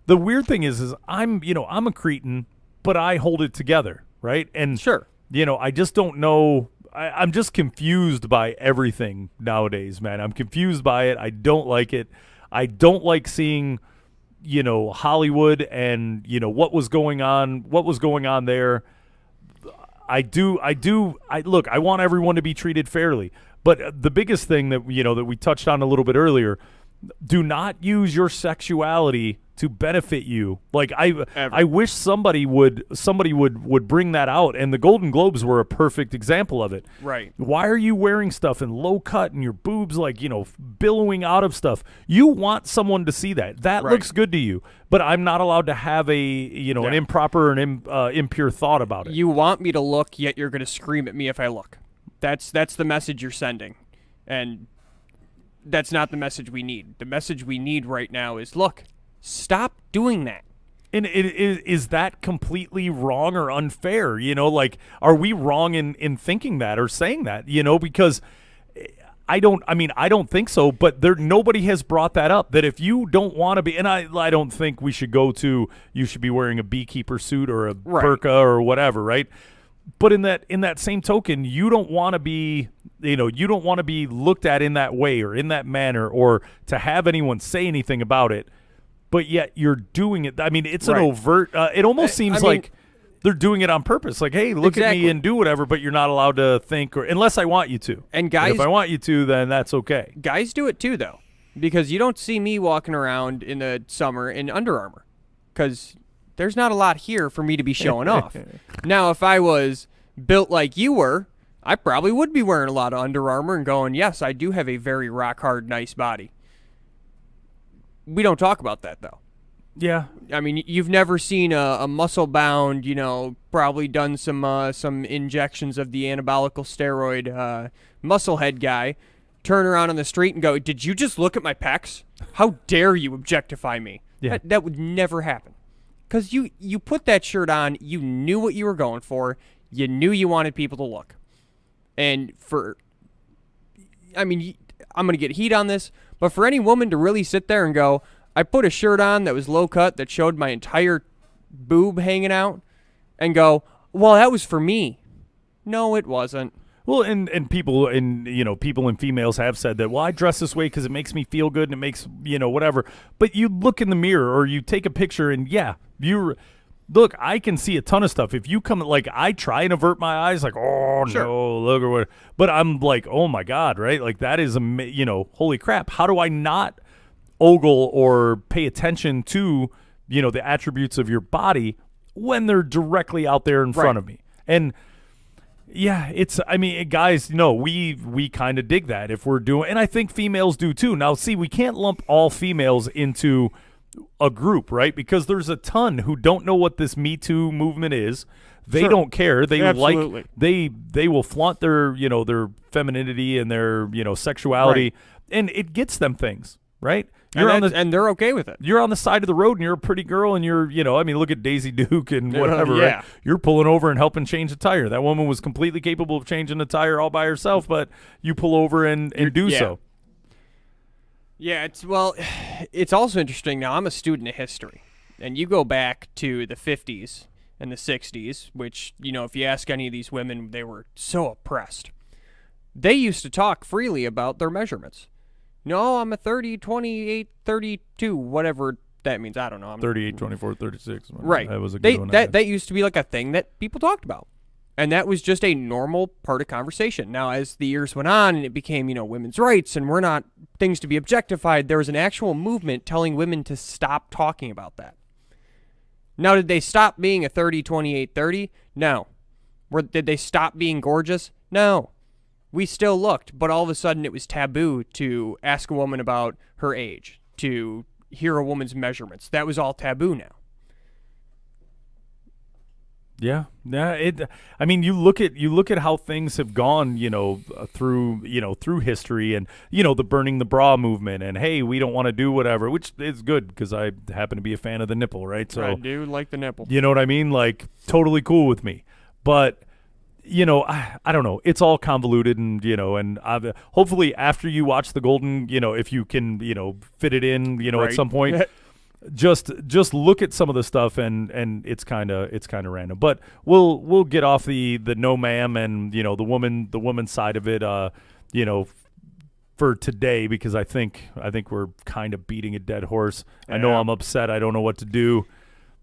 The weird thing is I'm a cretin, but I hold it together, right? And sure, I just don't know. I'm just confused by everything nowadays, man. I'm confused by it. I don't like it. I don't like seeing, Hollywood and, what was going on there. Look, I want everyone to be treated fairly. But the biggest thing that, that we touched on a little bit earlier, do not use your sexuality to benefit you. Like I wish somebody would bring that out, and the Golden Globes were a perfect example of it. Right. Why are you wearing stuff in low cut and your boobs like, billowing out of stuff? You want someone to see that. That looks good to you, but I'm not allowed to have an improper and impure thought about it. You want me to look, yet you're going to scream at me if I look. That's the message you're sending. And that's not the message we need. The message we need right now is, look, stop doing that. And is that completely wrong or unfair? Like, are we wrong in thinking that or saying that? Because I don't think so, but nobody has brought that up, that if you don't want to be, and I don't think we should go to, you should be wearing a beekeeper suit or a burqa or whatever, right? But in that same token, you don't want to be, you don't want to be looked at in that way or in that manner, or to have anyone say anything about it, but yet you're doing it. I mean, it's an overt, it almost seems like they're doing it on purpose. Like, hey, look at me and do whatever, but you're not allowed to think, or unless I want you to. And guys, if I want you to, then that's okay. Guys do it too, though, because you don't see me walking around in the summer in Under Armour, because there's not a lot here for me to be showing off. Now, if I was built like you were, I probably would be wearing a lot of Under Armour and going, yes, I do have a very rock-hard, nice body. We don't talk about that, though. Yeah. I mean, you've never seen a muscle-bound, probably done some injections of the anabolical steroid muscle head guy, turn around on the street and go, did you just look at my pecs? How dare you objectify me? Yeah. That would never happen. Because you put that shirt on, you knew what you were going for, you knew you wanted people to look. And I'm going to get heat on this, but for any woman to really sit there and go, I put a shirt on that was low cut that showed my entire boob hanging out, and go, well, that was for me. No, it wasn't. Well, and people and females have said that, well, I dress this way because it makes me feel good and it makes, whatever. But you look in the mirror or you take a picture and, look, I can see a ton of stuff. If you come, like, I try and avert my eyes, like, oh, sure, no, look or what. But I'm like, oh, my God, right? Like, that is, holy crap. How do I not ogle or pay attention to, the attributes of your body when they're directly out there in front of me? And yeah, guys, we kind of dig that if we're doing, and I think females do too. Now, see, we can't lump all females into, a group, right? Because there's a ton who don't know what this Me Too movement is. They Sure. don't care. They Absolutely. they will flaunt their, their femininity and their, sexuality, Right. and it gets them things, right? And they're okay with it. You're on the side of the road and you're a pretty girl and you're, look at Daisy Duke and whatever, Yeah. right? You're pulling over and helping change a tire. That woman was completely capable of changing a tire all by herself, but you pull over and do yeah. so. Yeah, it's also interesting. Now, I'm a student of history, and you go back to the 50s and the 60s, which, if you ask any of these women, they were so oppressed. They used to talk freely about their measurements. No, I'm a 30, 28, 32, whatever that means. I don't know. I'm 38, 24, 36. Right. That was a good one. That used to be like a thing that people talked about. And that was just a normal part of conversation. Now, as the years went on and it became, women's rights and we're not things to be objectified, there was an actual movement telling women to stop talking about that. Now, did they stop being a 30, 28, 30? No. Did they stop being gorgeous? No. We still looked, but all of a sudden it was taboo to ask a woman about her age, to hear a woman's measurements. That was all taboo now. Yeah. I mean, you look at how things have gone, through history, and the burning the bra movement, and hey, we don't want to do whatever, which is good because I happen to be a fan of the nipple, right? So I do like the nipple. you know what I mean? Like, totally cool with me. But I don't know. It's all convoluted, and and hopefully after you watch the Golden, if you can, fit it in, at Right. some point. Just look at some of the stuff, and it's kind of random. But we'll get off the NOMAMM and the woman side of it, for today, because I think we're kind of beating a dead horse. I know Yeah. I'm upset. I don't know what to do.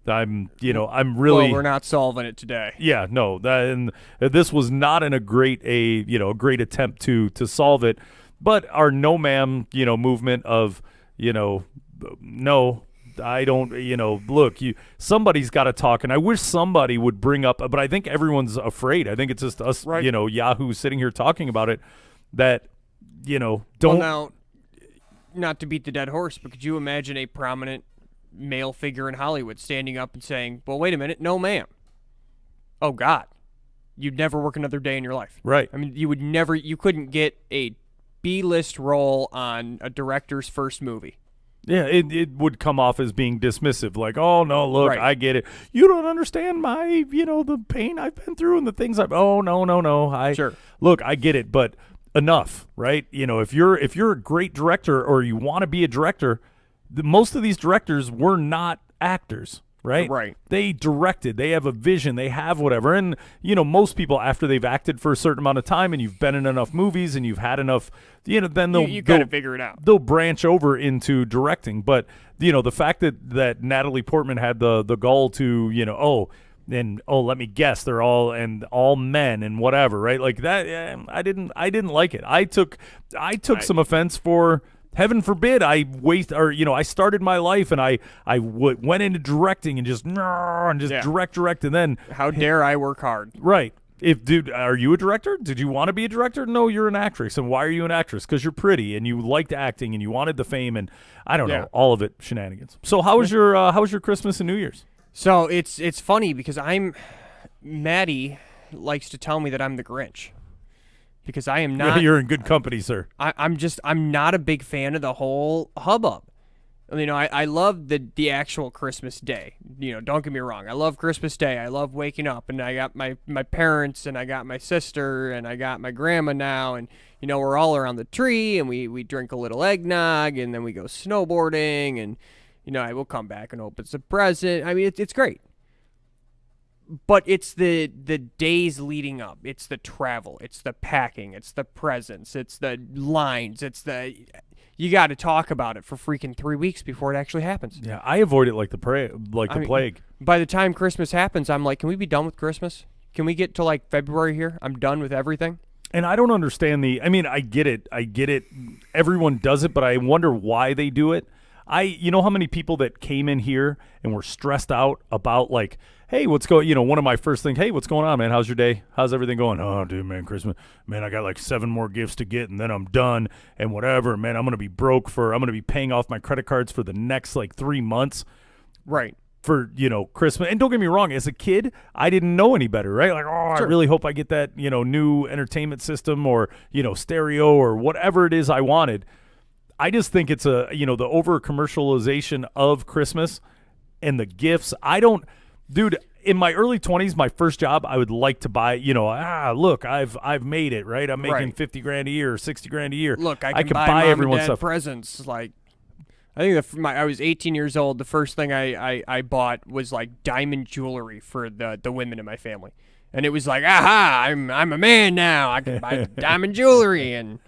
I'm really. Well, we're not solving it today. Yeah, no, and this was not a great attempt to solve it, but our NOMAMM movement of no. I don't, look, somebody's got to talk, and I wish somebody would bring up, but I think everyone's afraid. I think it's just us, Right. Yahoo sitting here talking about it, that, don't. Well, now, not to beat the dead horse, but could you imagine a prominent male figure in Hollywood standing up and saying, well, wait a minute, no, ma'am. Oh, God. You'd never work another day in your life. Right. I mean, you couldn't get a B-list role on a director's first movie. Yeah, it would come off as being dismissive, like, oh, no, look, Right. I get it. You don't understand my, the pain I've been through and the things oh, no. Sure. Look, I get it, but enough, right? If you're a great director or you want to be a director, most of these directors were not actors, right? Right. They directed. They have a vision. They have whatever. And, most people, after they've acted for a certain amount of time and you've been in enough movies and you've had enough, then You got to figure it out. they'll branch over into directing. But, the fact that Natalie Portman had the gall to, let me guess, they're all men and whatever, right? Like that, I didn't like it. I took some offense for, heaven forbid, I started my life and I went into directing and just Yeah. direct, and then How dare I work hard? right. Are you a director? Did you want to be a director? No, you're an actress. And why are you an actress? Because you're pretty and you liked acting and you wanted the fame, and I don't Yeah. know, all of it shenanigans. So how was your Christmas and New Year's? So it's funny because Maddie likes to tell me that I'm the Grinch. Because I am not. You're in good company, sir. I'm not a big fan of the whole hubbub. I love the actual Christmas day. Don't get me wrong. I love Christmas Day. I love waking up, and I got my parents, and I got my sister, and I got my grandma now, and we're all around the tree, and we drink a little eggnog, and then we go snowboarding, and I will come back and open some present. I mean, it's great. But it's the days leading up. It's the travel. It's the packing. It's the presents. It's the lines. You got to talk about it for freaking 3 weeks before it actually happens. Yeah, I avoid it like the plague. By the time Christmas happens, I'm like, can we be done with Christmas? Can we get to like February here? I'm done with everything. And I don't understand I get it. Everyone does it, but I wonder why they do it. you know how many people that came in here and were stressed out about like, hey, what's going, one of my first things, hey, what's going on, man? How's your day? How's everything going? Oh, dude, man, Christmas, man, I got like 7 more gifts to get and then I'm done and whatever, man, I'm going to be paying off my credit cards for the next like 3 months. Right. For, Christmas. And don't get me wrong, as a kid, I didn't know any better, right? Like, Sure. I really hope I get that, new entertainment system or, stereo or whatever it is I wanted. I just think it's the over commercialization of Christmas and the gifts. Dude, in my early 20s, my first job, I would like to buy, look, I've made it, right? I'm making Right. $50,000 a year, $60,000 a year. Look, I can can buy buy mom everyone and dad stuff. presents. Like, I think I was 18 years old. The first thing I bought was like diamond jewelry for the women in my family, and it was like, aha, I'm a man now. I can buy diamond jewelry. And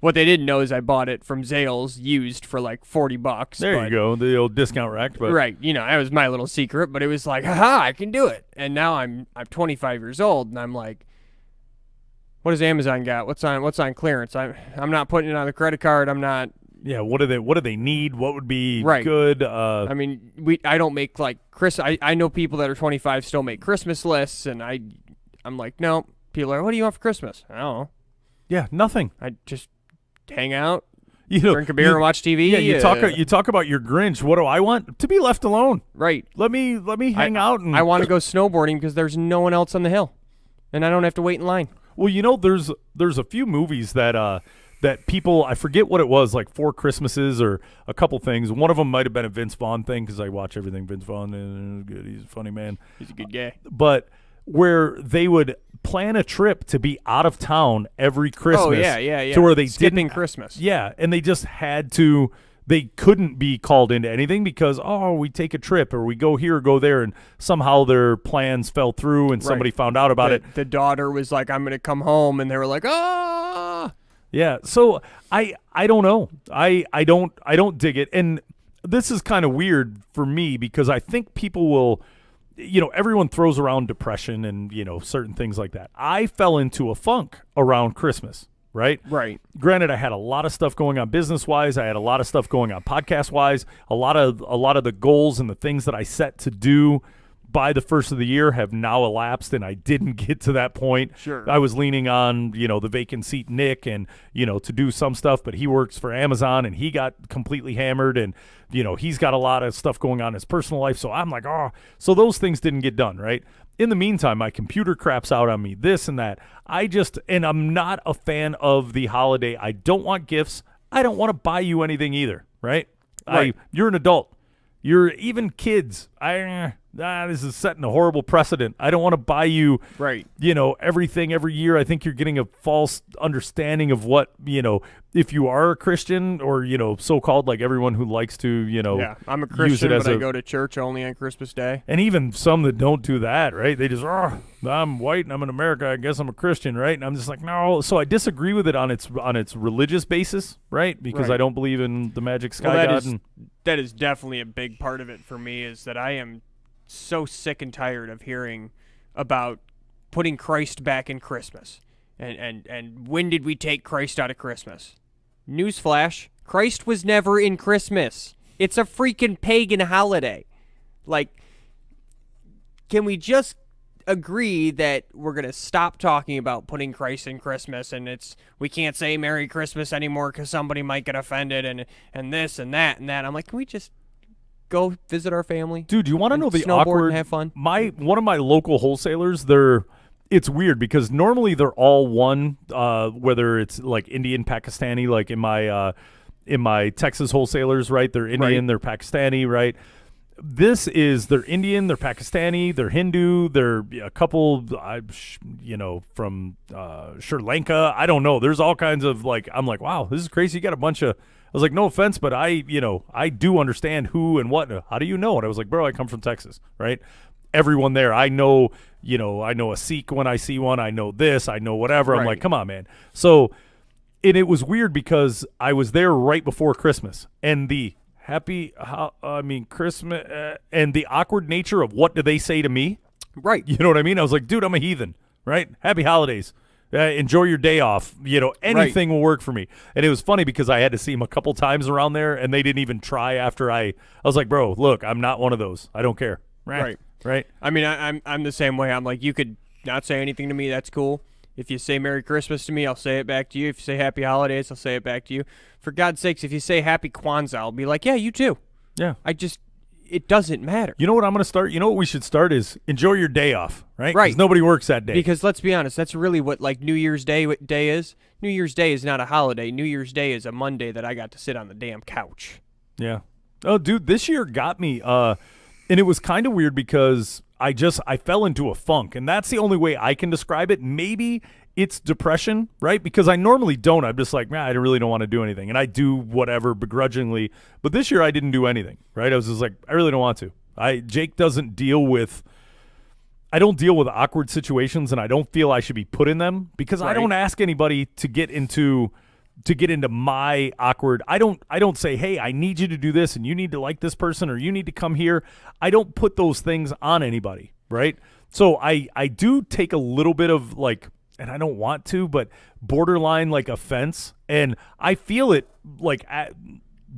what they didn't know is I bought it from Zales used for like $40. There you go, the old discount rack. But Right, that was my little secret. But it was like, aha, I can do it. And now I'm 25 years old, and I'm like, what does Amazon got? What's on clearance? I'm not putting it on the credit card. I'm not. Yeah, what do they need? What would be Right. good? I mean, I don't make like I know people that are 25 still make Christmas lists, and I'm like, no. People are, what do you want for Christmas? I don't know. Yeah, nothing. I just hang out, You know, drink a beer, and watch TV. Yeah, you talk about your Grinch. What do I want? To be left alone. Right. Let me hang out. And I want to go snowboarding because there's no one else on the hill, and I don't have to wait in line. Well, there's a few movies that people, I forget what it was, like 4 Christmases or a couple things. One of them might have been a Vince Vaughn thing because I watch everything Vince Vaughn, and good. He's a funny man. He's a good guy. But where they would plan a trip to be out of town every Christmas. Oh yeah. To where they skipping didn't Christmas. Yeah, and they just had to. They couldn't be called into anything because we take a trip or we go here or go there, and somehow their plans fell through and somebody found out about it. The daughter was like, "I'm going to come home," and they were like, "Ah." Yeah, so I don't know. I don't dig it, and this is kind of weird for me because I think people will, everyone throws around depression and certain things like that. I fell into a funk around Christmas. Right? Right. Granted, I had a lot of stuff going on business-wise. I had a lot of stuff going on podcast-wise. A lot of the goals and the things that I set to do by the first of the year have now elapsed, and I didn't get to that point. Sure. I was leaning on, the vacant seat Nick and, to do some stuff, but he works for Amazon, and he got completely hammered, and, he's got a lot of stuff going on in his personal life. So I'm like, so those things didn't get done, right? In the meantime, my computer craps out on me, this and that. And I'm not a fan of the holiday. I don't want gifts. I don't want to buy you anything either, right? Right. You're an adult. You're even kids. This is setting a horrible precedent. I don't want to buy you, Right. Everything every year. I think you're getting a false understanding of what, if you are a Christian or, so-called like everyone who likes to, Yeah, I'm a use Christian, it as but I a, go to church only on Christmas Day. and even some that don't do that, right? They just, I'm white and I'm in America. I guess I'm a Christian, right? And I'm just like, no. So I disagree with it on its religious basis, right? Because Right. I don't believe in the magic sky god. That is definitely a big part of it for me, is that I am so sick and tired of hearing about putting Christ back in Christmas. And when did we take Christ out of Christmas? Newsflash, Christ was never in Christmas. It's a freaking pagan holiday. Like, can we just agree that we're going to stop talking about putting Christ in Christmas, and we can't say Merry Christmas anymore because somebody might get offended, and this and that and that. I'm like, can we just go visit our family? Dude, you want to know the snowboard awkward? and have fun? One of my local wholesalers, it's weird because normally they're all one, whether it's like Indian, Pakistani, like in my Texas wholesalers, right? They're Indian, They're Pakistani, right? They're Indian, they're Pakistani, they're Hindu, they're a couple, from Sri Lanka. I don't know. There's all kinds of I'm like, wow, this is crazy. You got a bunch of, I was like, no offense, but I do understand who and what. How do you know? And I was like, bro, I come from Texas, right? Everyone there, I know a Sikh when I see one. I know this, I know whatever. I'm Right. like, come on, man. So, and it was weird because I was there right before Christmas, and the Christmas, and the awkward nature of what do they say to me? Right. You know what I mean? I was like, dude, I'm a heathen, right? Happy holidays. Enjoy your day off. Anything will work for me. And it was funny because I had to see him a couple times around there, and they didn't even try after I was like, bro, look, I'm not one of those. I don't care. Right. I mean, I'm the same way. I'm like, you could not say anything to me. That's cool. If you say Merry Christmas to me, I'll say it back to you. If you say Happy Holidays, I'll say it back to you. For God's sakes, if you say Happy Kwanzaa, I'll be like, yeah, you too. Yeah. It doesn't matter. You know what I'm going to start? You know what we should start is enjoy your day off, right? Right. Because nobody works that day. Because let's be honest, that's really what like New Year's Day is. New Year's Day is not a holiday. New Year's Day is a Monday that I got to sit on the damn couch. Yeah. Oh, dude, this year got me. And it was kind of weird because I fell into a funk, and that's the only way I can describe it. Maybe it's depression, right? Because I normally don't. I'm just like, man, I really don't want to do anything. And I do whatever begrudgingly. But this year I didn't do anything, right? I was just like, I really don't want to. Jake doesn't deal with I don't deal with awkward situations, and I don't feel I should be put in them because I don't ask anybody to get into my awkward. I don't say, hey, I need you to do this and you need to like this person or you need to come here. I don't put those things on anybody, right? So I do take a little bit of like, and I don't want to, but borderline like offense. And I feel it like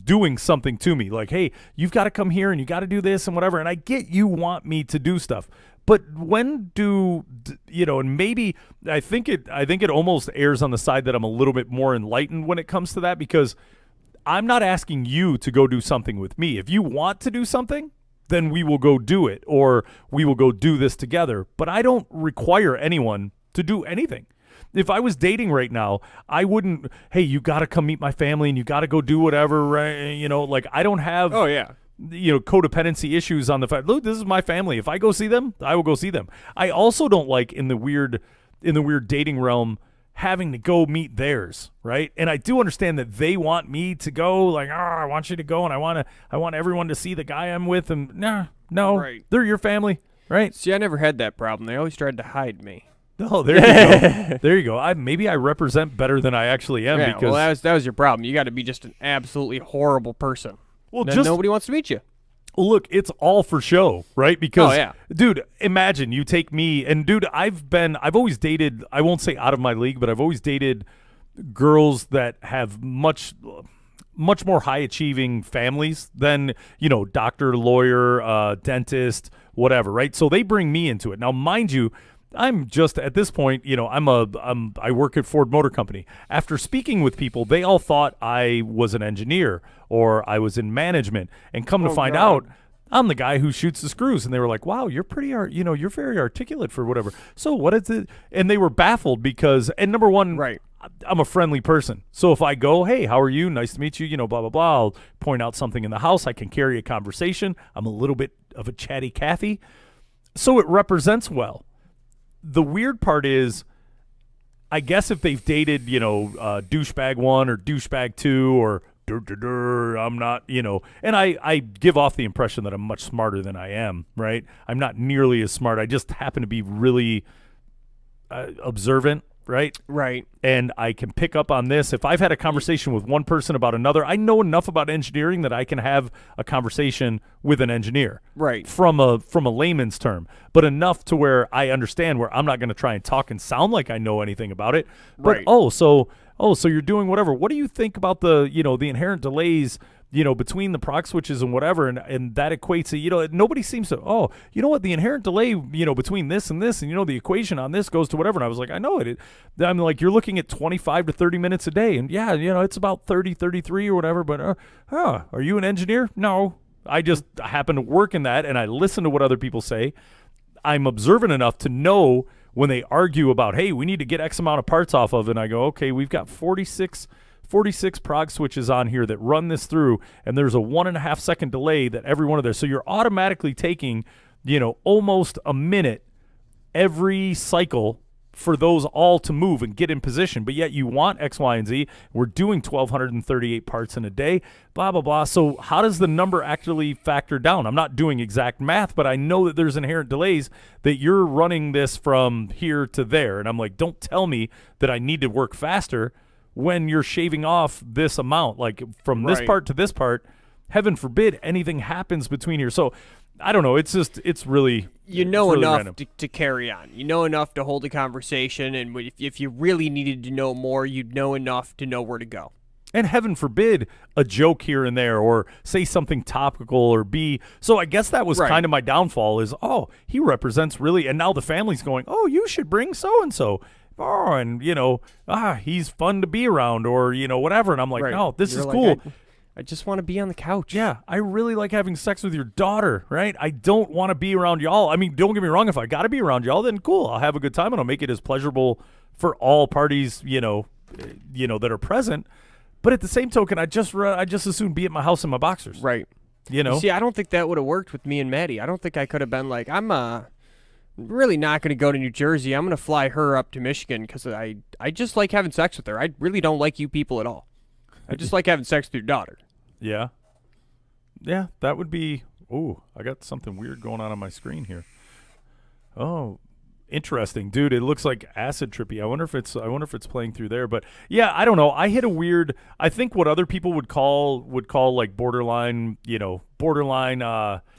doing something to me like, hey, you've got to come here and you got to do this and whatever. And I get you want me to do stuff. But when and maybe I think it almost errs on the side that I'm a little bit more enlightened when it comes to that, because I'm not asking you to go do something with me. If you want to do something, then we will go do it, or we will go do this together. But I don't require anyone to do anything. If I was dating right now, I wouldn't, hey, you got to come meet my family and you got to go do whatever, right? Like I don't have codependency issues on the fact, look, this is my family. If I go see them, I will go see them. I also don't like in the weird dating realm having to go meet theirs, right? And I do understand that they want me to go, like, I want you to go, and I want everyone to see the guy I'm with, and no, right. They're your family, right? See, I never had that problem. They always tried to hide me. Oh, there you go. There you go. Maybe I represent better than I actually am. Yeah, because well, that was your problem. You got to be just an absolutely horrible person. Well, then nobody wants to meet you. Well, look, it's all for show, right? Because, yeah. Dude, imagine you take me, and dude, I've always dated, I won't say out of my league, but I've always dated girls that have much more high achieving families than, doctor, lawyer, dentist, whatever, right? So they bring me into it. Now, mind you, I'm just at this point, I work at Ford Motor Company. After speaking with people, they all thought I was an engineer or I was in management, and come to find out, I'm the guy who shoots the screws. And they were like, wow, you're pretty, you're very articulate for whatever. So what is it? And they were baffled because, and number one, right. I'm a friendly person. So if I go, hey, how are you? Nice to meet you, blah, blah, blah. I'll point out something in the house. I can carry a conversation. I'm a little bit of a chatty Cathy. So it represents well. The weird part is, I guess if they've dated, douchebag 1 or douchebag 2 or I'm not, and I give off the impression that I'm much smarter than I am, right? I'm not nearly as smart. I just happen to be really observant, right? Right. And I can pick up on this. If I've had a conversation with one person about another, I know enough about engineering that I can have a conversation with an engineer. Right. From a layman's term, but enough to where I understand where I'm not going to try and talk and sound like I know anything about it. But right. So you're doing whatever. What do you think about the inherent delays, between the proc switches and whatever, and that equates to, nobody seems to, the inherent delay, between this and this, and, the equation on this goes to whatever. And I was like, I know it. I'm like, you're looking at 25 to 30 minutes a day. And yeah, it's about 30, 33 or whatever. But, are you an engineer? No. I just happen to work in that, and I listen to what other people say. I'm observant enough to know when they argue about, hey, we need to get X amount of parts off of it, and I go, okay, we've got 46 prog switches on here that run this through, and there's a 1.5 second delay that every one of those. So you're automatically taking, almost a minute every cycle for those all to move and get in position, but yet you want X, Y, and Z. We're doing 1,238 parts in a day, blah, blah, blah. So how does the number actually factor down? I'm not doing exact math, but I know that there's inherent delays that you're running this from here to there. And I'm like, don't tell me that I need to work faster when you're shaving off this amount. Like from this part to this part, heaven forbid anything happens between here. So I don't know. It's really You know it's really enough random. to carry on. You know enough to hold a conversation, and if you really needed to know more, you'd know enough to know where to go. And heaven forbid a joke here and there, or say something topical, or be. So I guess that was Right. kind of my downfall is, oh, he represents really. And now the family's going, oh, you should bring so-and-so. Oh, and, he's fun to be around, or, whatever. And I'm like, Right. no, this You're is like, cool. I just want to be on the couch. Yeah, I really like having sex with your daughter, right? I don't want to be around y'all. I mean, don't get me wrong. If I got to be around y'all, then cool. I'll have a good time, and I'll make it as pleasurable for all parties, that are present. But at the same token, I just as soon be at my house in my boxers. Right. See, I don't think that would have worked with me and Maddie. I don't think I could have been like, I'm really not going to go to New Jersey. I'm going to fly her up to Michigan because I just like having sex with her. I really don't like you people at all. I just like having sex with your daughter. Yeah. Yeah, that would be. Ooh, I got something weird going on my screen here. Oh, interesting, dude. It looks like acid trippy. I wonder if it's playing through there. But yeah, I don't know. I hit a weird. I think what other people would call like borderline.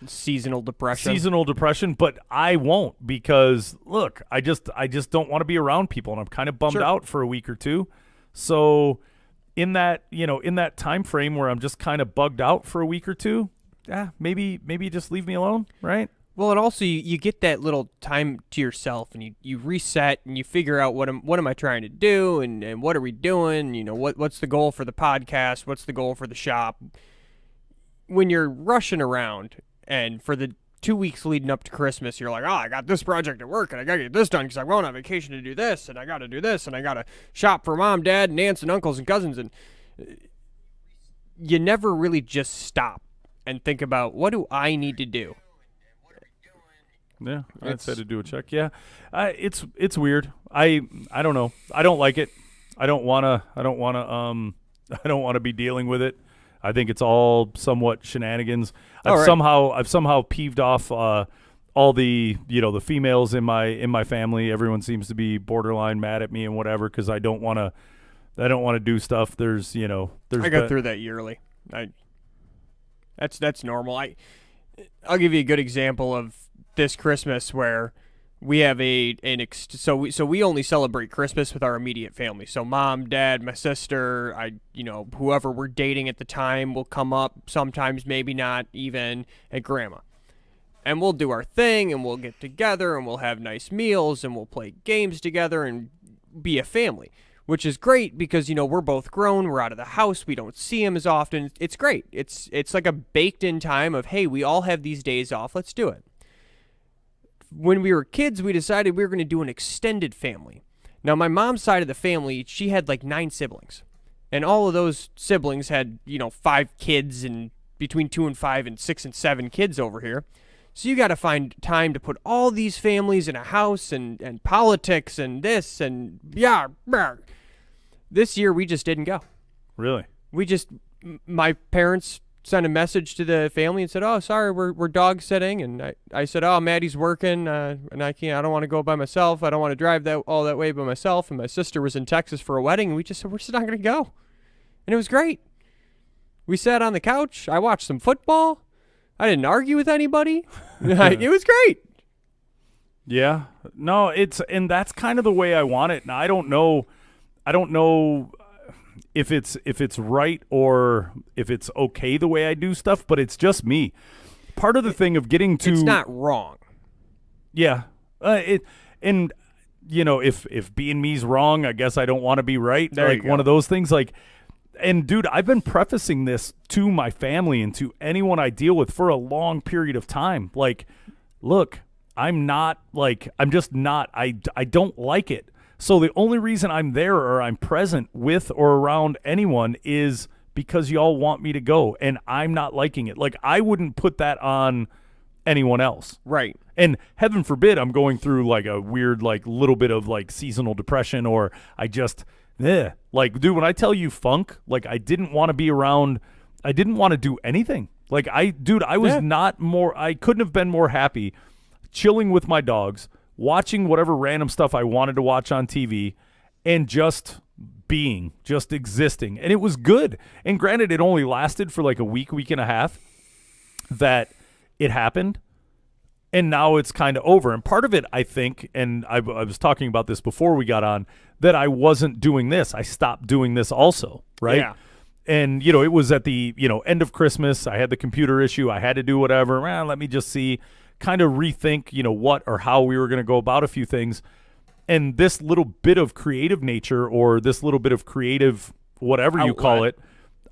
Seasonal depression. But I won't, because look, I just don't want to be around people, and I'm kind of bummed Sure. out for a week or two. So in that time frame where I'm just kind of bugged out for a week or two, maybe just leave me alone, right? Well, and also you get that little time to yourself, and you reset, and you figure out what am I trying to do, and what are we doing? What's the goal for the podcast? What's the goal for the shop? When you're rushing around, and for the 2 weeks leading up to Christmas, you're like, oh, I got this project at work, and I got to get this done because I'm going on vacation to do this, and I got to do this, and I got to shop for mom, dad, and aunts and uncles and cousins, and you never really just stop and think about, what do I need to do? Yeah, I'd say to do a check. Yeah, it's weird. I don't know. I don't like it. I don't wanna be dealing with it. I think it's all somewhat shenanigans. I've somehow peeved off all the females in my family. Everyone seems to be borderline mad at me and whatever, because I don't want to do stuff. There's I go through that yearly. That's normal. I'll give you a good example of this Christmas where we have so we only celebrate Christmas with our immediate family. So mom, dad, my sister, whoever we're dating at the time will come up, sometimes maybe not even, and grandma. And we'll do our thing, and we'll get together, and we'll have nice meals, and we'll play games together and be a family, which is great because, we're both grown, we're out of the house, we don't see them as often. It's great. It's like a baked in time of, hey, we all have these days off, let's do it. When we were kids, we decided we were going to do an extended family. Now, my mom's side of the family, she had like 9 siblings. And all of those siblings had, 5 kids, and between 2 and 5 and 6 and 7 kids over here. So you got to find time to put all these families in a house, and politics and this and This year, we just didn't go. Really? My parents sent a message to the family and said, oh, sorry, we're dog sitting. And I said, oh, Maddie's working, and I don't want to go by myself. I don't want to drive all that way by myself. And my sister was in Texas for a wedding, and we just said, we're just not going to go. And it was great. We sat on the couch. I watched some football. I didn't argue with anybody. It was great. Yeah. No, and that's kind of the way I want it. Now, I don't know if it's right or if it's okay the way I do stuff, but it's just me. Part of the thing of getting to, it's not wrong. Yeah. If being me's wrong, I guess I don't want to be right. There like you go. One of those things. Like, and dude, I've been prefacing this to my family and to anyone I deal with for a long period of time. Like, look, I'm just not. I don't like it. So the only reason I'm there or I'm present with or around anyone is because y'all want me to go, and I'm not liking it. Like, I wouldn't put that on anyone else. Right. And heaven forbid I'm going through like a weird, like little bit of like seasonal depression, or I just, like, dude, when I tell you funk, like I didn't want to be around, I didn't want to do anything. Like I was I couldn't have been more happy chilling with my dogs, watching whatever random stuff I wanted to watch on TV, and just being, just existing. And it was good. And granted, it only lasted for like a week and a half that it happened. And now it's kind of over. And part of it, I think, and I was talking about this before we got on, that I wasn't doing this. I stopped doing this also, right? Yeah. And, it was at the, end of Christmas. I had the computer issue. I had to do whatever. Let me just see, kind of rethink, what or how we were going to go about a few things. And this little bit of creative nature, or this little bit of creative whatever you call it,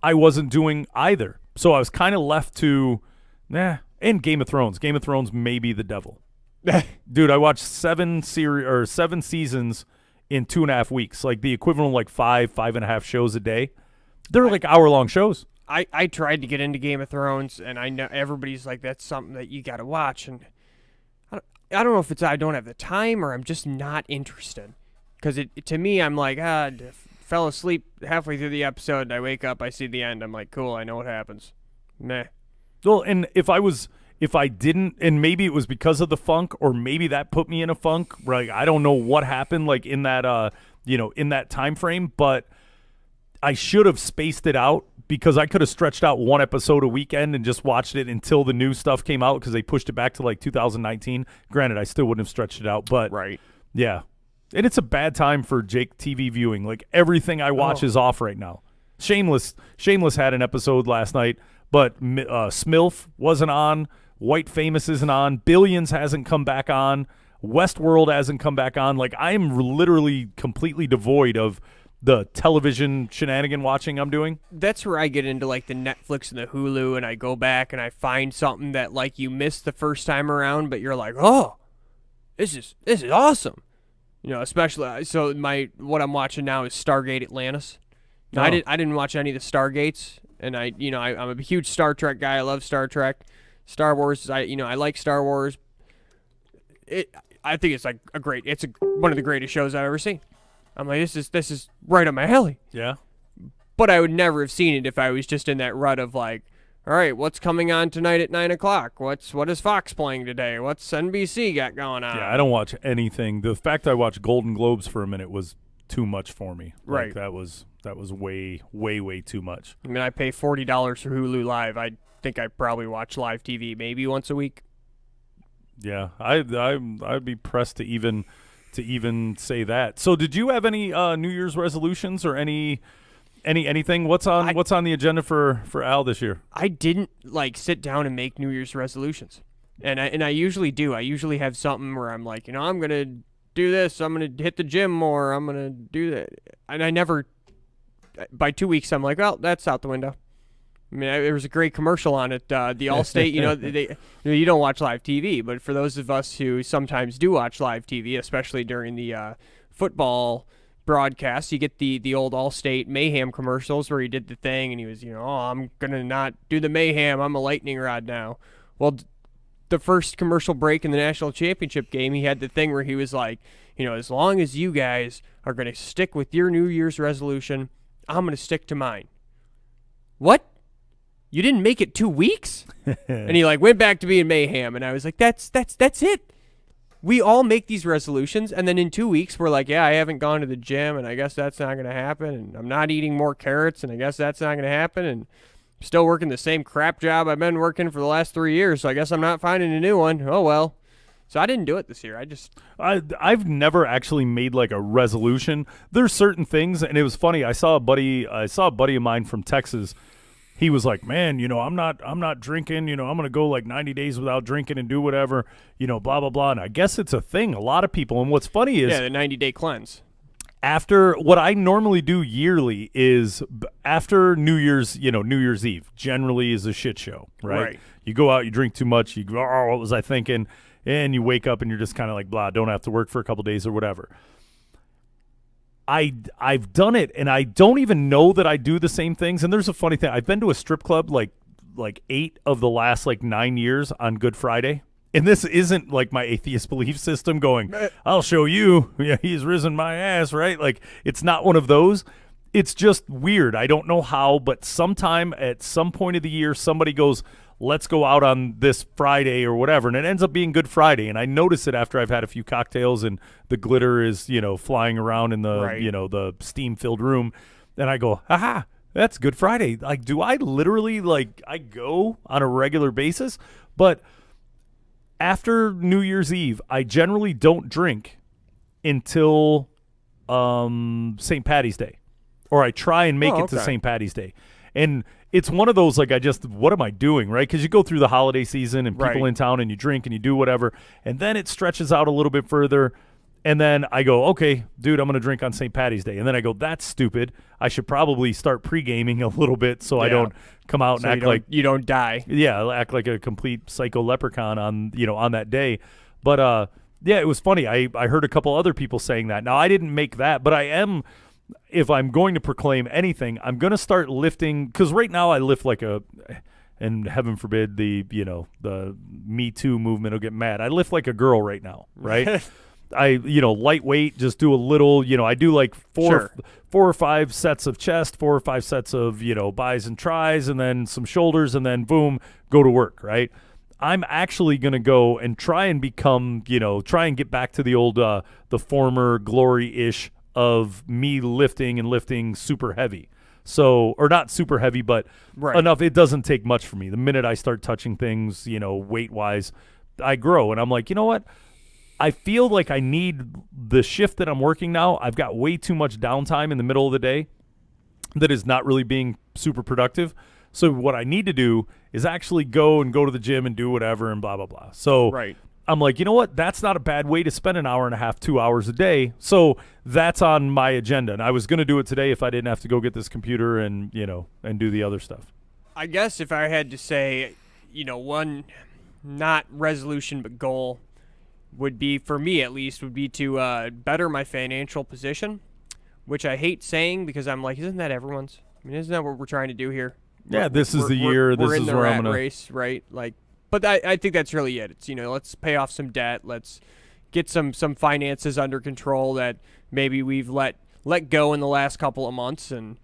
I wasn't doing either. So I was kind of left to, and Game of Thrones. Game of Thrones may be the devil. Dude, I watched 7 seasons in 2.5 weeks, like the equivalent of like 5.5 shows a day. They're like hour-long shows. I tried to get into Game of Thrones, and I know everybody's like, that's something that you got to watch. And I don't know if it's I don't have the time or I'm just not interested. Because to me, I'm like, fell asleep halfway through the episode, and I wake up, I see the end. I'm like, cool, I know what happens. Meh. Well, and if I didn't, and maybe it was because of the funk, or maybe that put me in a funk, right? I don't know what happened, like in that, in that time frame, but I should have spaced it out, because I could have stretched out one episode a weekend and just watched it until the new stuff came out, because they pushed it back to like 2019. Granted, I still wouldn't have stretched it out, but right. Yeah. And it's a bad time for Jake TV viewing. Like everything I watch is off right now. Shameless had an episode last night, but Smilf wasn't on. White Famous isn't on. Billions hasn't come back on. Westworld hasn't come back on. Like I'm literally completely devoid of the television shenanigan watching I'm doing. That's where I get into like the Netflix and the Hulu, and I go back and I find something that like you missed the first time around, but you're like, oh, this is awesome. Especially so what I'm watching now is Stargate Atlantis. No, I didn't watch any of the Stargates, and I'm a huge Star Trek guy. I love Star Trek. Star Wars, I like Star Wars. I think it's like one of the greatest shows I've ever seen. I'm like, this is right up my alley. Yeah. But I would never have seen it if I was just in that rut of like, all right, what's coming on tonight at 9:00? What is Fox playing today? What's NBC got going on? Yeah, I don't watch anything. The fact I watched Golden Globes for a minute was too much for me. Right. Like, that was way, way, way too much. I mean, I pay $40 for Hulu Live. I think I probably watch live TV maybe once a week. Yeah, I'd be pressed to even say that. So, did you have any New Year's resolutions or anything? What's on the agenda for Al this year? I didn't like sit down and make New Year's resolutions, and I usually do. I usually have something where I'm like, I'm gonna do this. I'm gonna hit the gym more. I'm gonna do that, and I never. By 2 weeks, I'm like, well, that's out the window. I mean, there was a great commercial on it. The Allstate, you don't watch live TV, but for those of us who sometimes do watch live TV, especially during the football broadcast, you get the old Allstate Mayhem commercials where he did the thing and he was, I'm going to not do the Mayhem. I'm a lightning rod now. Well, the first commercial break in the national championship game, he had the thing where he was like, as long as you guys are going to stick with your New Year's resolution, I'm going to stick to mine. What? You didn't make it 2 weeks? And he like went back to being Mayhem, and I was like, that's it. We all make these resolutions, and then in 2 weeks we're like, yeah, I haven't gone to the gym, and I guess that's not going to happen, and I'm not eating more carrots, and I guess that's not going to happen, and I'm still working the same crap job I've been working for the last 3 years, so I guess I'm not finding a new one. Oh well. So I didn't do it this year. I've never actually made like a resolution. There's certain things, and it was funny. I saw a buddy of mine from Texas. He was like, man, I'm not drinking, I'm going to go like 90 days without drinking and do whatever, blah, blah, blah. And I guess it's a thing. A lot of people. And what's funny is. Yeah, the 90-day cleanse. After what I normally do yearly is after New Year's Eve generally is a shit show, right? You go out, you drink too much, you go, oh, what was I thinking? And you wake up and you're just kind of like, blah, don't have to work for a couple days or whatever. I've done it, and I don't even know that I do the same things. And there's a funny thing. I've been to a strip club like 8 of the last 9 years on Good Friday. And this isn't like my atheist belief system going, I'll show you. Yeah, he's risen my ass, right? Like, it's not one of those. It's just weird. I don't know how, but sometime at some point of the year, somebody goes, let's go out on this Friday or whatever. And it ends up being Good Friday. And I notice it after I've had a few cocktails and the glitter is, flying around in the, Right. the steam-filled room. And I go, aha, that's Good Friday. Like, do I literally, I go on a regular basis? But after New Year's Eve, I generally don't drink until St. Patty's Day. Or I try and make it to okay. St. Patty's Day. And it's one of those, what am I doing, right? Because you go through the holiday season and people Right. in town and you drink and you do whatever. And then it stretches out a little bit further. And then I go, okay, dude, I'm going to drink on St. Patty's Day. And then I go, that's stupid. I should probably start pre-gaming a little bit so I Yeah. don't come out So and act like you don't die. yeah, I'll act like a complete psycho leprechaun on on that day. But yeah, it was funny. I heard a couple other people saying that. Now I didn't make that, but I am. If I'm going to proclaim anything, I'm going to start lifting because right now I lift and heaven forbid the Me Too movement will get mad. I lift like a girl right now, right? I lightweight, just do a little. I do like four or five sets of chest, 4 or 5 sets of bis and tris, and then some shoulders, and then boom, go to work, right? I'm actually going to go and try and become, try and get back to the old, the former glory-ish of me lifting super heavy. So, or not super heavy, but Right. enough. It doesn't take much for me. The minute I start touching things, weight-wise, I grow. And I'm like, you know what? I feel like I need the shift that I'm working now. I've got way too much downtime in the middle of the day that is not really being super productive. So what I need to do is actually go to the gym and do whatever and blah, blah, blah. So Right. I'm like, you know what? That's not a bad way to spend an hour and a half, 2 hours a day. So that's on my agenda. And I was going to do it today if I didn't have to go get this computer and, and do the other stuff. I guess if I had to say, one not resolution but goal would be, for me at least, would be to better my financial position, which I hate saying because I'm like, isn't that everyone's? I mean, isn't that what we're trying to do here? Yeah, this is the year. We're This in is the where rat I'm going to. race, right? But I think that's really it. It's let's pay off some debt. Let's get some finances under control that maybe we've let go in the last couple of months. And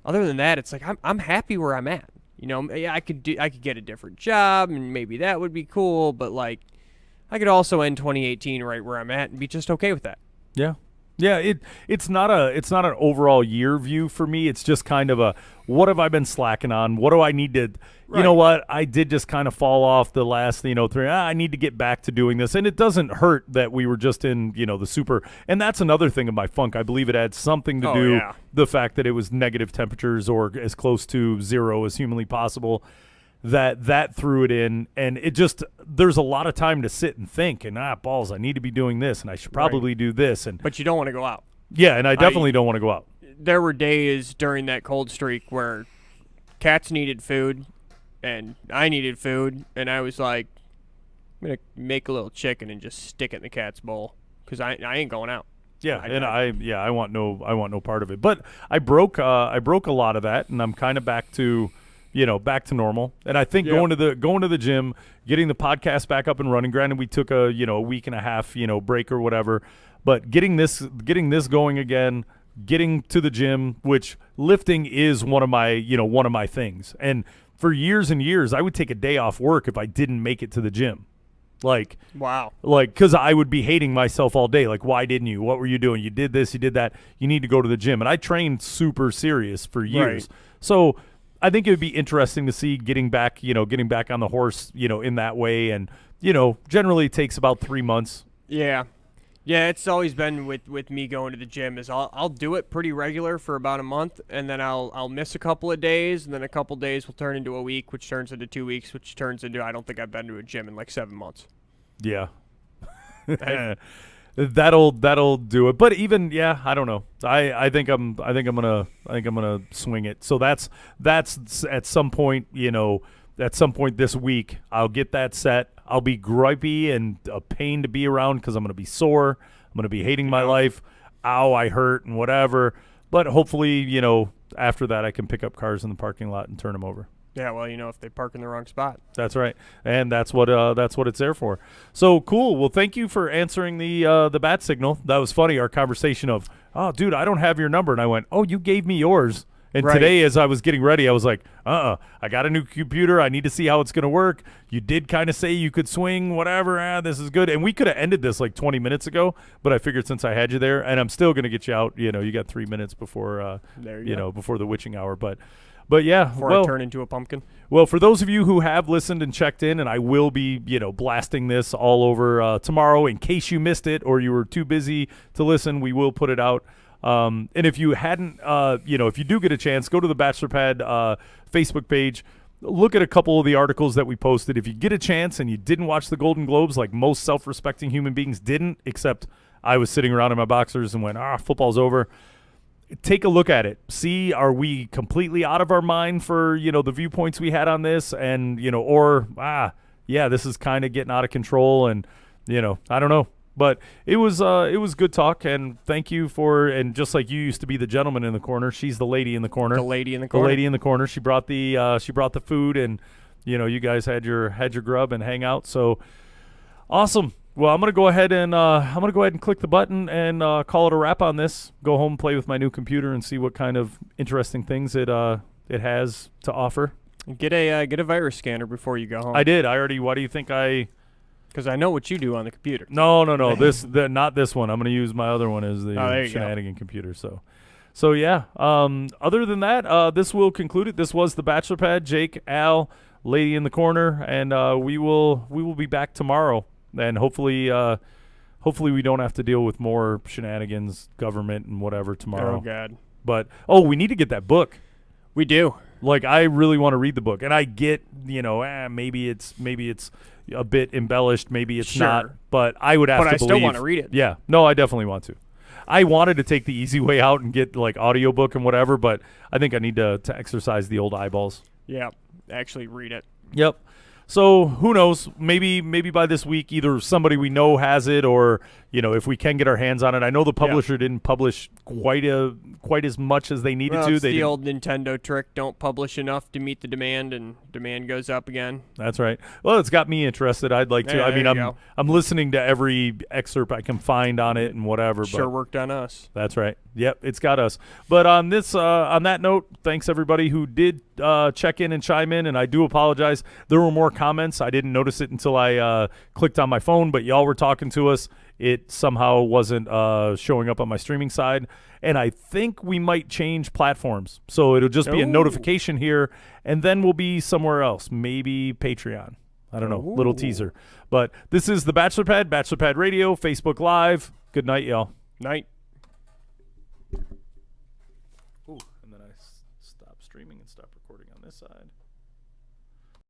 other than that, it's like I'm happy where I'm at. Yeah, I could get a different job and maybe that would be cool. But I could also end 2018 right where I'm at and be just okay with that. Yeah. Yeah, it's not an overall year view for me. It's just kind of a what have I been slacking on? What do I need to You know what? I did just kind of fall off the last, 3. I need to get back to doing this. And it doesn't hurt that we were just in, the super. And that's another thing of my funk. I believe it had something to do the fact that it was negative temperatures or as close to zero as humanly possible. That threw it in, and it just there's a lot of time to sit and think and balls, I need to be doing this and I should probably do this, and But you don't want to go out. yeah, and I definitely don't want to go out. There were days during that cold streak where cats needed food and I needed food, and I was like, I'm gonna make a little chicken and just stick it in the cat's bowl because I ain't going out. Yeah, I want no part of it. But I broke a lot of that, and I'm kind of back to normal. And I think going to the gym, getting the podcast back up and running. Granted, we took a week and a half break or whatever, but getting this going again, getting to the gym, which lifting is one of my things. And for years and years, I would take a day off work if I didn't make it to the gym. Wow. Because I would be hating myself all day. Like, why didn't you? What were you doing? You did this, you did that. You need to go to the gym. And I trained super serious for years. Right. So I think it would be interesting to see getting back on the horse, in that way. And, generally it takes about 3 months. Yeah. Yeah, it's always been with me going to the gym is I'll do it pretty regular for about a month, and then I'll miss a couple of days, and then a couple of days will turn into a week, which turns into 2 weeks, which turns into I don't think I've been to a gym in like 7 months. Yeah. That'll do it. But even I don't know. I think I'm gonna swing it. So that's at some point, this week I'll get that set. I'll be gripey and a pain to be around because I'm gonna be sore. I'm gonna be hating my life. Ow, I hurt and whatever. But hopefully, after that I can pick up cars in the parking lot and turn them over. Yeah, well, if they park in the wrong spot. That's right, and that's what it's there for. So cool. Well, thank you for answering the bat signal. That was funny. Our conversation of, oh, dude, I don't have your number, and I went, oh, you gave me yours, And Right. today, as I was getting ready, I was like, I got a new computer. I need to see how it's going to work. You did kind of say you could swing, whatever. This is good. And we could have ended this like 20 minutes ago, but I figured since I had you there, and I'm still going to get you out, you got 3 minutes before, There you go. before the witching hour. But yeah, Before I turn into a pumpkin. well, for those of you who have listened and checked in, and I will be, blasting this all over tomorrow in case you missed it or you were too busy to listen, we will put it out. And if you hadn't, if you do get a chance, go to the Bachelor Pad Facebook page. Look at a couple of the articles that we posted. If you get a chance and you didn't watch the Golden Globes, like most self-respecting human beings didn't, except I was sitting around in my boxers and went, football's over. Take a look at it. See, are we completely out of our mind for, the viewpoints we had on this? And, this is kind of getting out of control. And, I don't know. But it was good talk, and thank you and just like you used to be the gentleman in the corner, she's the lady in the corner. The lady in the corner. The lady in the corner. She brought the food, and you guys had your grub and hang out. So awesome. Well, I'm gonna go ahead and click the button and call it a wrap on this. Go home, play with my new computer, and see what kind of interesting things it has to offer. Get a virus scanner before you go home. I did. Why do you think I? Because I know what you do on the computer. No. Not this one. I'm going to use my other one as the shenanigan computer. So yeah. Other than that, this will conclude it. This was the Bachelor Pad. Jake, Al, lady in the corner, and we will be back tomorrow. And hopefully we don't have to deal with more shenanigans, government, and whatever tomorrow. Oh God. But we need to get that book. We do. Like, I really want to read the book, and I get, maybe it's a bit embellished, maybe it's not, but I would have to believe. But I still want to read it. Yeah, no, I definitely want to. I wanted to take the easy way out and get like audiobook and whatever, but I think I need to exercise the old eyeballs. Yeah, actually read it. Yep. So who knows? Maybe by this week, either somebody we know has it, or if we can get our hands on it. I know the publisher didn't publish quite as much as they needed to. It's the old Nintendo trick: don't publish enough to meet the demand, and demand goes up again. That's right. Well, it's got me interested. I'd like to. Yeah, I mean, go. I'm listening to every excerpt I can find on it and whatever. Sure but worked on us. That's right. Yep, it's got us. But on that note, thanks everybody who did check in and chime in, and I do apologize. There were more comments. I didn't notice it until I clicked on my phone, but y'all were talking to us. It somehow wasn't showing up on my streaming side, and I think we might change platforms. So it'll just be a notification here, and then we'll be somewhere else, maybe Patreon. I don't know, little teaser. But this is the Bachelor Pad Radio, Facebook Live. Good night, y'all. Night.